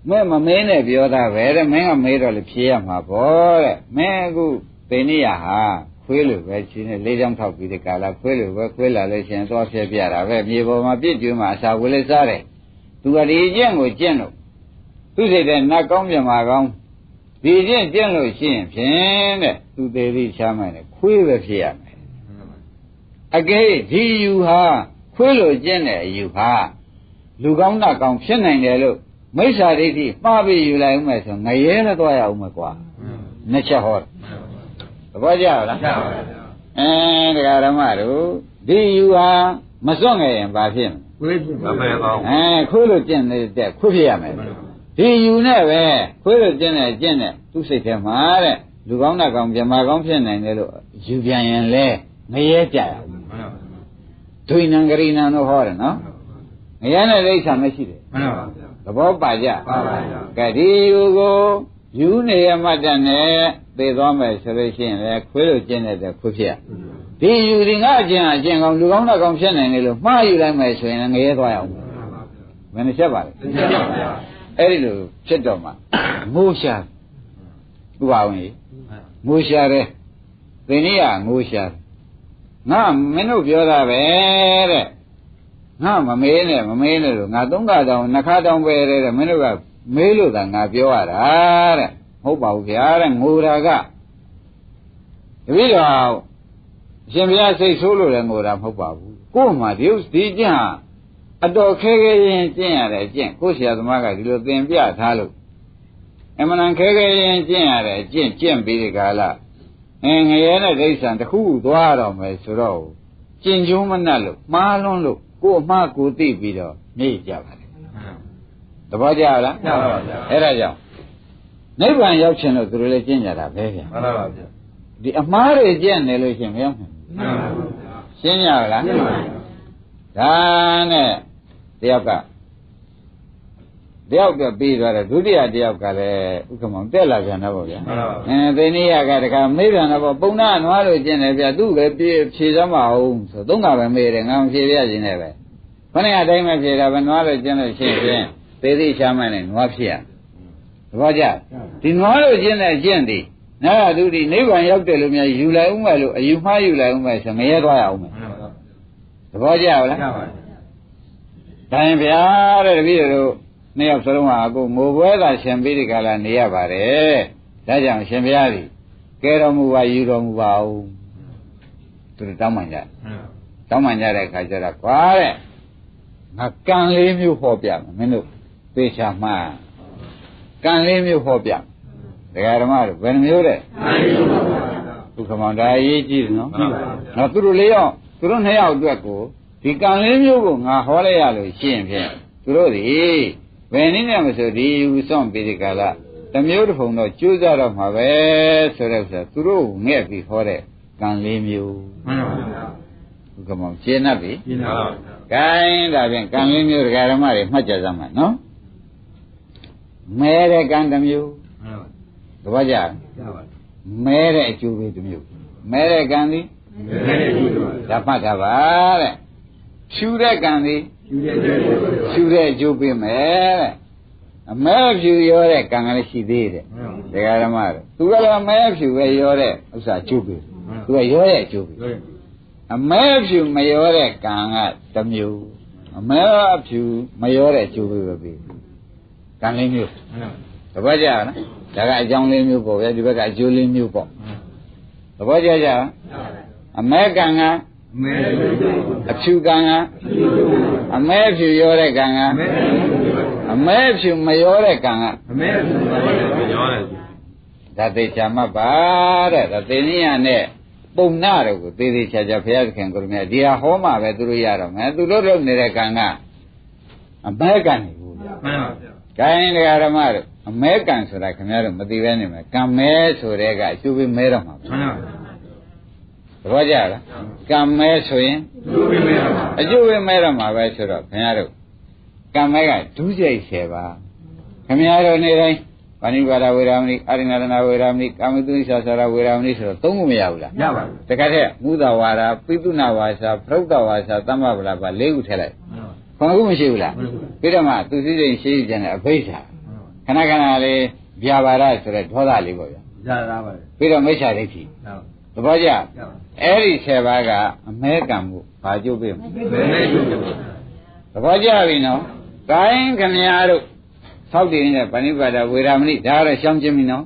မဲမမေးနဲ့ပြောတာပဲတဲ့မင်းကမေးတော့လေဖြေရမှာပေါ့တဲ့မင်းအခုသိနေရဟာဟ ခွေးလိုပဲချင်းနဲ့လေးချောင်းထောက်ပြီးတဲ့ကာလခွေးလိုပဲခွေးလာလို့ရှင်သွားဖြဲပြတာပဲမြေပေါ်မှာပြစ်ကျွေးမှာအစာဝေးလေးစားတယ်သူကဒီအကျင့်ကိုကျင့်လို့သူစိတ်တဲ့နတ်ကောင်းမြတ်မာကောင်းဒီအကျင့်ကျင့်လို့ရှိရင်ဖြင့်တဲ့သူသေးသေးချမ်းမိုင်နဲ့ခွေးပဲဖြစ်ရမယ်အကဲဒီယူဟာခွေးလိုကျင့်တဲ့အယူဟာလူကောင်းနတ်ကောင်းဖြစ်နိုင်တယ်လို့မိစ္ဆာဒိဋ္ဌိမှားပြီးယူလိုက်ဦးမယ်ဆိုငရဲနဲ့သွားရအောင်မယ်ကွာနှစ်ချက်ဟောသဘောကျလားကျပါပါတရားဓမ္မတို့ဒီယူဟာမစွန့်ငယ်ရင်ဘာဖြစ်မလဲခွေးဖြစ်မှာပဲကောင်းခွေးလိုကျင့်တဲ့ခွေးဖြစ်ရမယ်ဒီယူနဲ့ပဲခွေးလိုကျင့်တဲ့ကျင့်တဲ့သူ့စိတ်ထဲမှာတဲ့လူကောင်းနတ်ကောင်းမြတ်မာကောင်းဖြစ်နိုင်တယ်လို့ယူပြန်ရင်လဲငရဲကြရအောင်ဒွိနံဂရိနံတို့ဟောတယ်နော်ငရဲနဲ့အိဋ္ဌာမရှိတယ်မှန်ပါဗျာသဘောပါကြပါပါဗျာကဲဒီယူကိုယူနေရမှတ်တဲ့နဲ့သိသွားမယ်ဆိုလို့ရှိရင်လေခွေးလိုကျင့်တဲ့ခွေးဖြစ်ဒီယူဒီငါအကျင့်ကောင်းလူကောင်းနတ်ကောင်းဖြစ်နိုင်တယ်လို့မှားယူလိုက်မယ်ဆိုရင်ငရဲသွားရအောင်ဘယ်နှချက်ပါလဲချက်ပါဗျာအဲ့ဒီလိုဖြစ်တော့မှငိုရှာဥပါဝင်ငိုရှာတယ်သင်ကြီးကငိုရှာငါမင်းတို့ပြောတာပဲတဲ့ငါမမေးနဲ့လို့ငါသုံးခါတောင်နှစ်ခါတောင်ပဲတဲ့မင်းတို့ကမေးလို့သာငါပြောရတာတဲ့မဟုတ်ပါဘူးဗျာတဲ့ငိုတာကတပည့်တော်အရှင်ဘုရားစိတ်ဆိုးလို့လည်းငိုတာမဟုတ်ပါဘူးကို့မှာဒီကျင့်အတော်ခဲခဲရင်ကျင့်ရတဲ့အကျင့်ကိုဆရာသမားကဒီလိုသင်ပြထားလို့အမှန်တန်ခဲခဲရင်ကျင့်ရတဲ့အကျင့်ကျင့်ပြီးဒီကာလငရဲနဲ့ဒိဋ္ဌံတစ်ခုသွားတော့မယ်ဆိုတော့ကျင့်ကျုံးမနှက်လို့မှားလွန်းလို့ကို့အမှားကိုသိပြီးတော့နေကြပါတယ်သဘောကျလားကျပါပါဗျာအဲ့ဒါကြောင့်နိဗ္ဗာန်ရောက်ခြင်းလို့သူတို့လည်းကျင့်ကြတာပဲဗျာမှန်ပါပါဗျာဒီအမှားတွေကျင့်နေလို့ရှိရင်မရောက်နိုင်ဘူးမှန်ပါပါရှင်းရလားရှင်းပါပါဒါနဲ့တယောက်ကပြီးသွားတယ်ဒုတိယတယောက်ကလည်းဥက္ကမောင်တက်လာပြန်တော့ဗျာသိနေရကတခါမေးပြန်တော့ပုံနာနွားလို့ကျင်တယ်ဗျာသူ့ပဲဖြေစမ်းမအောင်ဆိုသုံးခါပဲမေးတယ်ငါမဖြေရခြင်းနဲ့ပဲခொနည်းအတိုင်းပဲဖြေတာပဲနွားလို့ကျင်လို့ရှိရင်သေသေးချမ်းမှန်းနဲ့နွားဖြစ်ရသဘောကျဒီနွားလို့ကျင်တဲ့ကျင့်သည်နာရသူဒီနိဗ္ဗာန်ရောက်တယ်လို့များယူလိုက်ဦးမယ်လို့အယူမှားယူလိုက်ဦးမယ်ဆိုငရဲသွားရအောင်မယ်သဘောကျလားကျပါပါဒါရင်ဗျာတဲ့တပည့်တို့နှစ်ယောက်စလုံးဟာအခုငိုပွဲသာရှင်ပြီးဒီကလာနေရပါတယ်ဒါကြောင့်ရှင်ဘုရားကြီးကဲတော်မူပါယူတော်မူပါဦးသူတို့တောင်းပန်ကြတဲ့အခါကျတော့ကွာတဲ့ငါကံလေးမျိုးဟောပြမယ်မင်းတို့သေချာမှားကံလေးမျိုးဟောပြဒကာဓမ္မတို့ဘယ်နှမျိုးတဲ့ဒုက္ခမောင်ဒါအရေးကြီးတယ်နော်နော်သူတို့လေးယောက်သူတို့နှစ်ယောက်အတွက်ကိုဒီကံလေးမျိုးကိုငါဟောလိုက်ရလို့ရှိရင်ဖြင့်သူတို့ဒီဘယ်နည်းနဲ့မဆိုဒီယူဆောင်ပြီးဒီကလာတစ်မျိုးတစ်ဖုံတော့ကျိုးစားတော့မှာပဲဆိုတဲ့ဥစ္စာသူတို့ငဲ့ပြီးဟောတဲ့ကံလေးမျိုးမှန်ပါဗျာဘုကမောင်ရှင်း납ပြီရှင်းပါပါဂိုင်းဒါဖြင့်ကံလေးမျိုးဒကာဓမ္မတွေမှတ်ကြစမ်းပါနော်မဲတဲ့ကံတစ်မျိုးမှန်ပါသဘောကျပါမဲတဲ့အကျိုးပေးတစ်မျိုးမဲတဲ့ကံသည်မဲတဲ့အကျိုးဒါမှတ်တာပါတဲ့ဖြူတဲ့ကံသည်ဖြူတဲ့အကျိုးပေးမယ်တဲ့အမဲဖြူရောတဲ့ကံကလည်းရှိသေးတယ်ဒကာဓမ္မတို့သူကလည်းအမဲဖြူပဲရောတဲ့ဥစ္စာအကျိုးပေးသူကရောတဲ့အကျိုးပေးအမဲဖြူမရောတဲ့ကံကတစ်မျိုးအမဲဖြူမရောတဲ့အကျိုးပေးပဲပေးကံလေးမျိုးသဘောကျလားဒါကအကြောင်းလေးမျိုးပေါ့ဗျာဒီဘက်ကအကျိုးလေးမျိုးပေါ့သဘောကျကြအမဲကံကအဖြူကံကအမဲဖြူရောတဲ့ကံကအမဲဖြူမရောတဲ့ကံကအမဲဖြူမရောတဲ့ဒါသေချာမှတ်ပါတဲ့ဒါသေနည်းရနဲ့ပုံနာတော့ကိုသေသေးချာချာဘုရားသခင်ကိုရမြတ်ဒီဟာဟောမှပဲသူတို့ရတော့မယ်သူတို့လုပ်နေတဲ့ကံကအမဲကံနေဘူးဗျာမှန်ပါဗျာဂိုင်းတရားဓမ္မတို့အမဲကံဆိုတာခင်ဗျားတို့မသိပဲနေမယ်ကံမဲဆိုတဲ့ကအကျိုးပေးမဲတော့မှာမှန်ပါဗျာသဘောကျလားကံမဲဆိုရင်အကျိုးပေးမဲတော့မှာပဲဆိုတော့ခင်ဗျားတို့ကံမဲကဒုစရိုက်10ပါခင်ဗျားတို့နေတိုင်းဗာဏိပါဒဝေရမဏိအာရိဏရဏဝေရမဏိကာမတုသစ္စာဝေရမဏိဆိုတော့သုံးခုမရဘူးလားရပါဘူးတခါတည်းမုဒဝါဒပိသုနာဝါစာပရုဒ္ဒဝါစာသမ္မဗလာပါ၄ခုထည့်လိုက်ခုနှစ်ခုမရှိဘူးလားပြီးတော့မှသူစည်းစိမ်ရှိကြတဲ့အဘိဓါခဏခဏလေးဗျာပါဒဆိုတဲ့ဒေါသလေးပေါ့ဗျာဗျာပါပဲပြီးတော့မိစ္ဆာဒိဋ္ဌိ သဘောကျအဲ့ဒီ10ပါးကအမဲကံမှုဘာကျုပ်ပေးမလဲသဘောကျပြီနော်ကိုင်းခမရတို့သောက်တည်နေတဲ့ပဏိပါဒဝေရမဏိဒါကတော့ရှောင်းခြင်းပြီနော်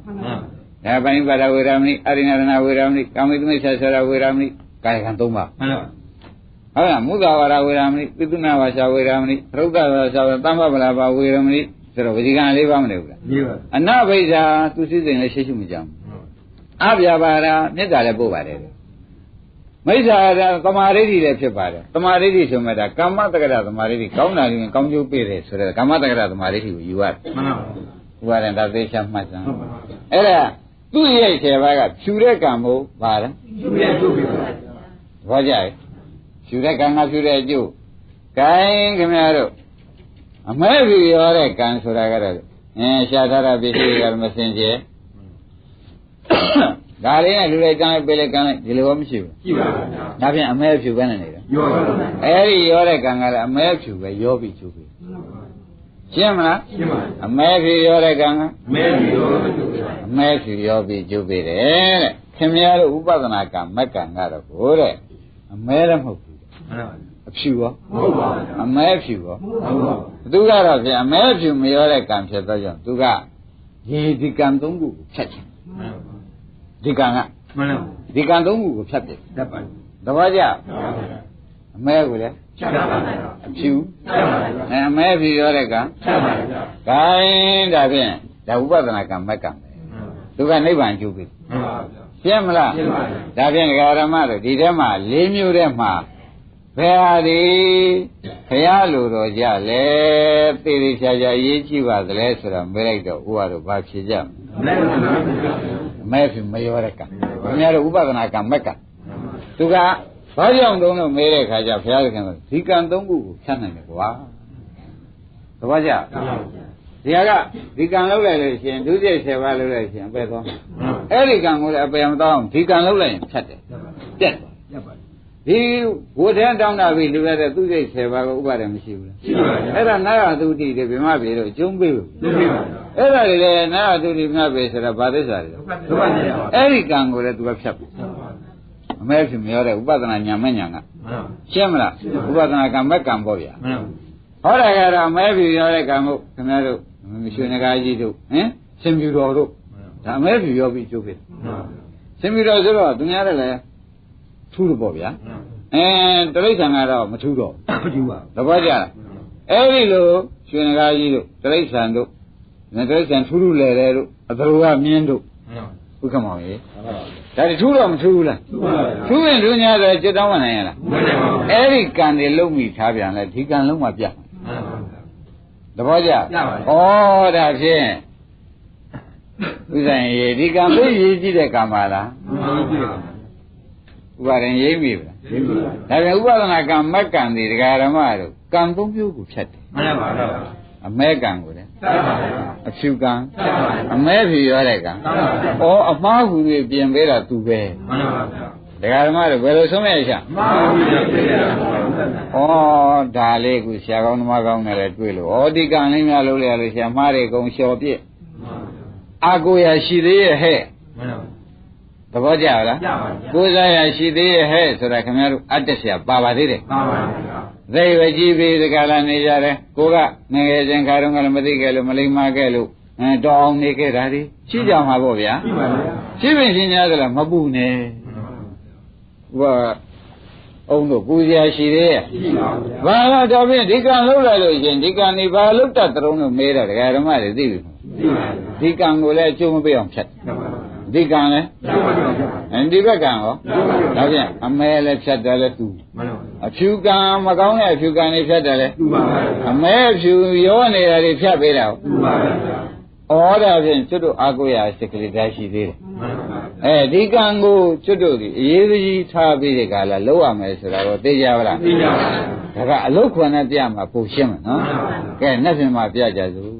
ဒါပဏိပါဒဝေရမဏိအရိဏရဏဝေရမဏိကာမိသမိစ္ဆာဆရာဝေရမဏိကာယကံ3ပါးမှန်ပါဟုတ်လားမုဒ္ဒဝါရဝေရမဏိပိသုနာဝါစာဝေရမဏိရုဒ္ဓဝါစာသမ္ပပလာပါဝေရမဏိဆိုတော့ဝစီကံ4ပါးမနေဘူးလားနေပါအနဘိဓာသူစိစိန်လည်းရှိရှိမကြောင်အဗျာပါဒမေတ္တာလည်းပို့ပါတယ်မိစ္ဆာသမာဓိလည်းဖြစ်ပါတယ်သမာဓိဆိုမှဒါကမ္မတက္ကရာသမာဓိကောင်းတာရင်ကောင်းကျိုးပေးတယ်ဆိုတော့ကမ္မတက္ကရာသမာဓိကိုယူရတယ်မှန်ပါဘူးဥပါဒံဒါသေချာမှတ်စမ်းအဲ့ဒါသူ့ရဲ့10ပါးကဖြူတဲ့ကံမို့ပါလားဖြူတဲ့ကျိုးပေးပါဘောကြရဲ့ဖြူတဲ့ကံကဖြူတဲ့အကျိုးဂိုင်းခင်ဗျားတို့အမဲဖြူရောတဲ့ကံဆိုတာကတော့ရှားထားတာပစ္စည်းတွေကမစင်ကြဲဒါလေးနဲ့လူလိုက်ကံလိုက်ပေးလိုက်ကံလိုက်ဒီလိုမှမရှိဘူးရှိပါဘူးဒါဖြင့်အမဲဖြူပဲနဲ့နေတာရောပါဘူးအဲ့ဒီရောတဲ့ကံကလည်းအမဲဖြူပဲရောပြီးကျိုးပြီးရှင်းမလားရှင်းပါပြီအမဲဖြူရောတဲ့ကံကအမဲဖြူရောပြီးကျိုးပြီးအမဲဖြူရောပြီးကျိုးပြီးတယ်တဲ့ခင်ဗျားတို့ဥပဒနာကံမက်ကံကတော့ကိုတဲ့အမဲလည်းမဟုတ်ဘူးအဖြူရောမဟုတ်ပါဘူးအမဲဖြူရောမဟုတ်ပါဘူးသူကတော့ဖြင့်အမဲဖြူမရောတဲ့ကံဖြစ်သောကြောင့်သူကရေဒီကံ3ခုကိုဖြတ်ချင်ဒီကံကမှန်ပါဒီကံ3ခုကိုဖြတ်တယ်တတ်ပါသဘောကျအမဲကိုလည်းဖြတ်ပါအဖြူဖြတ်ပါအမဲဖြူရောတဲ့ကံဖြတ်ပါဂိုင်းဒါဖြင့်ဒါဥပဒနာကံမက်ကံပဲသူကနိဗ္ဗာန်ကျုပ်ပြီမှန်ပါရှင်းမလားရှင်းပါပြီဒါဖြင့်ဒကာရမတို့ဒီထဲမှာ4မျိုးထဲမှာဘယ်ဟာဒီဘုရားလိုတော်ကြလဲသေသေးချာချာရေးကြည့်ပါသလဲဆိုတော့မေးလိုက်တော့ဥပါတော့ဘာဖြေကြမလဲဖြေမရောတဲ့ကံခင်ဗျားတို့ဥပဒနာကံမက်ကံသူကဘာကြောင့်တုံးလို့မေးတဲ့ခါကျဘုရားသခင်ကဒီကံ3ခုကိုဖြတ်နိုင်တယ်ကွာသဘောကျဒီကဒီကံလောက်လိုက်လို့ရှိရင်ဒုစရိုက်10ပါးလောက်လိုက်ရှင်အပယ်သွားအဲ့ဒီကံကိုလည်းအပယ်မသွားအောင်ဒီကံလောက်လိုက်ရင်ဖြတ်တယ်ပြတ်တယ်ဒီဝဋ္ဌံတောင်းတာပြီလူရတဲ့သူစိတ်10ပါးကိုဥပါဒံမရှိဘူးလားရှိပါဘူးအဲ့ဒါနာဂသုတိတွေဗိမပြေတော့ကျုံးပေးဘူးကျုံးပေးပါအဲ့ဒါတွေလည်းနာဂသုတိဗိမပြေဆိုတာဘာသစ္စာတွေလဲအဲ့ဒီကံကိုလည်းသူကဖြတ်ပြီအမဲဖြစ်မရောတဲ့ဥပဒနာညာမဲ့ညာကရှင်းမလားဥပဒနာကံမဲ့ကံပေါ့ဗျာဟောတာကတော့အမဲဖြစ်ရောတဲ့ကံကိုခင်ဗျားတို့ရွှေနဂါကြီးတို့စင်ပြူတော်တို့ဒါအမဲဖြစ်ရောပြီးကျုပ်ဖြစ်စင်ပြူတော်ဆိုတော့သူများလည်းထူးလို့ပေါ့ဗျာတရိစ္ဆာန်ကတော့မထူးတော့မထူးပါဘူးသဘောကျလားအဲ့ဒီလိုရွှေနဂါကြီးတို့တရိစ္ဆာန်တို့တရိစ္ဆာန်ထူးထူးလဲလဲတို့အသလိုကမြင်းတို့ဥက္ကမောင်ရေဒါတထူးတော့မထူးဘူးလားထူးရင်ထူး냐ဆိုจิตတောင်းမနိုင်ရလားအဲ့ဒီကံတွေလုံးမိထားပြန်လဲဒီကံလုံးမှပြတ်သဘောကျဩဒါဖြင့်ဥစ္စာရေဒီကံသိရေးကြည့်တဲ့ကံပါလားဥပါဒံရေးပြီဗျာဒါပြန်ဥပဒနာကံမက်ကံတွေဒကာရမတို့ကံ3မျိုးကိုဖြတ်တယ်မှန်ပါပါအမဲကံကိုလည်းအဖြူကံအမဲဖြူရောတဲ့ကံအမှားဟုတွေပြင်ပေးတာသူပဲမှန်ပါပါဒကာရမတို့ဘယ်လိုဆုံးမရရှာမှားဟုတွေပြင်ပေးတာဒါလေးကိုဆရာကောင်းသမားကောင်းနဲ့လည်းတွေ့လို့ဒီကံလေးများလို့လေလို့ဆရာမှားတွေကုန်လျှော်ပြစ်အာကိုရရှိသေးရဲ့ဟဲ့မှန်ပါသဘောကျလားကိုယ်စားရရှိသေးရဲ့ဟဲ့ဆိုတာခင်ဗျားတို့အတ္တဆရာပါပါသေးတယ်ပါပါဗျာသိဝကြည့်ပြီးဒီကလာနေကြတယ်ကိုကငငယ်ချင်းခါတော့ကလည်းမသိခဲ့လို့မလိမ္မာခဲ့လို့တော်အောင်နေခဲ့တာဒီရှိကြမှာပေါ့ဗျာရှိပါဗျာရှိပင်ရှင်များကလည်းမပူနဲ့ဟိုအုံတို့ပူစရာရှိသေးရဲ့ရှိပါဗျာဘာလို့တော့ဖြင့်ဒီကံလှုပ်လိုက်လို့ရှင်ဒီကံနေဘာလှုပ်တတ်တုံးလို့မေးတော့ဒကာဓမ္မတွေသိပြီဒီကံကိုလည်းအကျိုးမပေးအောင်ဖြတ်ဒီကံလည်းဒီဘက်ကံရောဒါဖြင့်အမဲလည်းဖြတ်တယ်လည်းသူအဖြူကံမကောင်းတဲ့အဖြူကံတွေဖြတ်တယ်လည်းအမဲအဖြူရောနေတာတွေဖြတ်ပေးတာဩဒါဖြင့်ကျွတ်တို့အာကိုရစိတ်ကလေးသားရှိသေးတယ်ဒီကံကိုကျွတ်တို့ဒီအရေးကြီးထားပြီးတဲ့ကာလလောက်ရမယ်ဆိုတာတော့သိကြပါလားသိကြပါပါဒါကအလုတ်ခွန်နဲ့ပြမှာပုံရှင်းမယ်နော်ကဲနှစ်ပြင်မှာပြကြစို့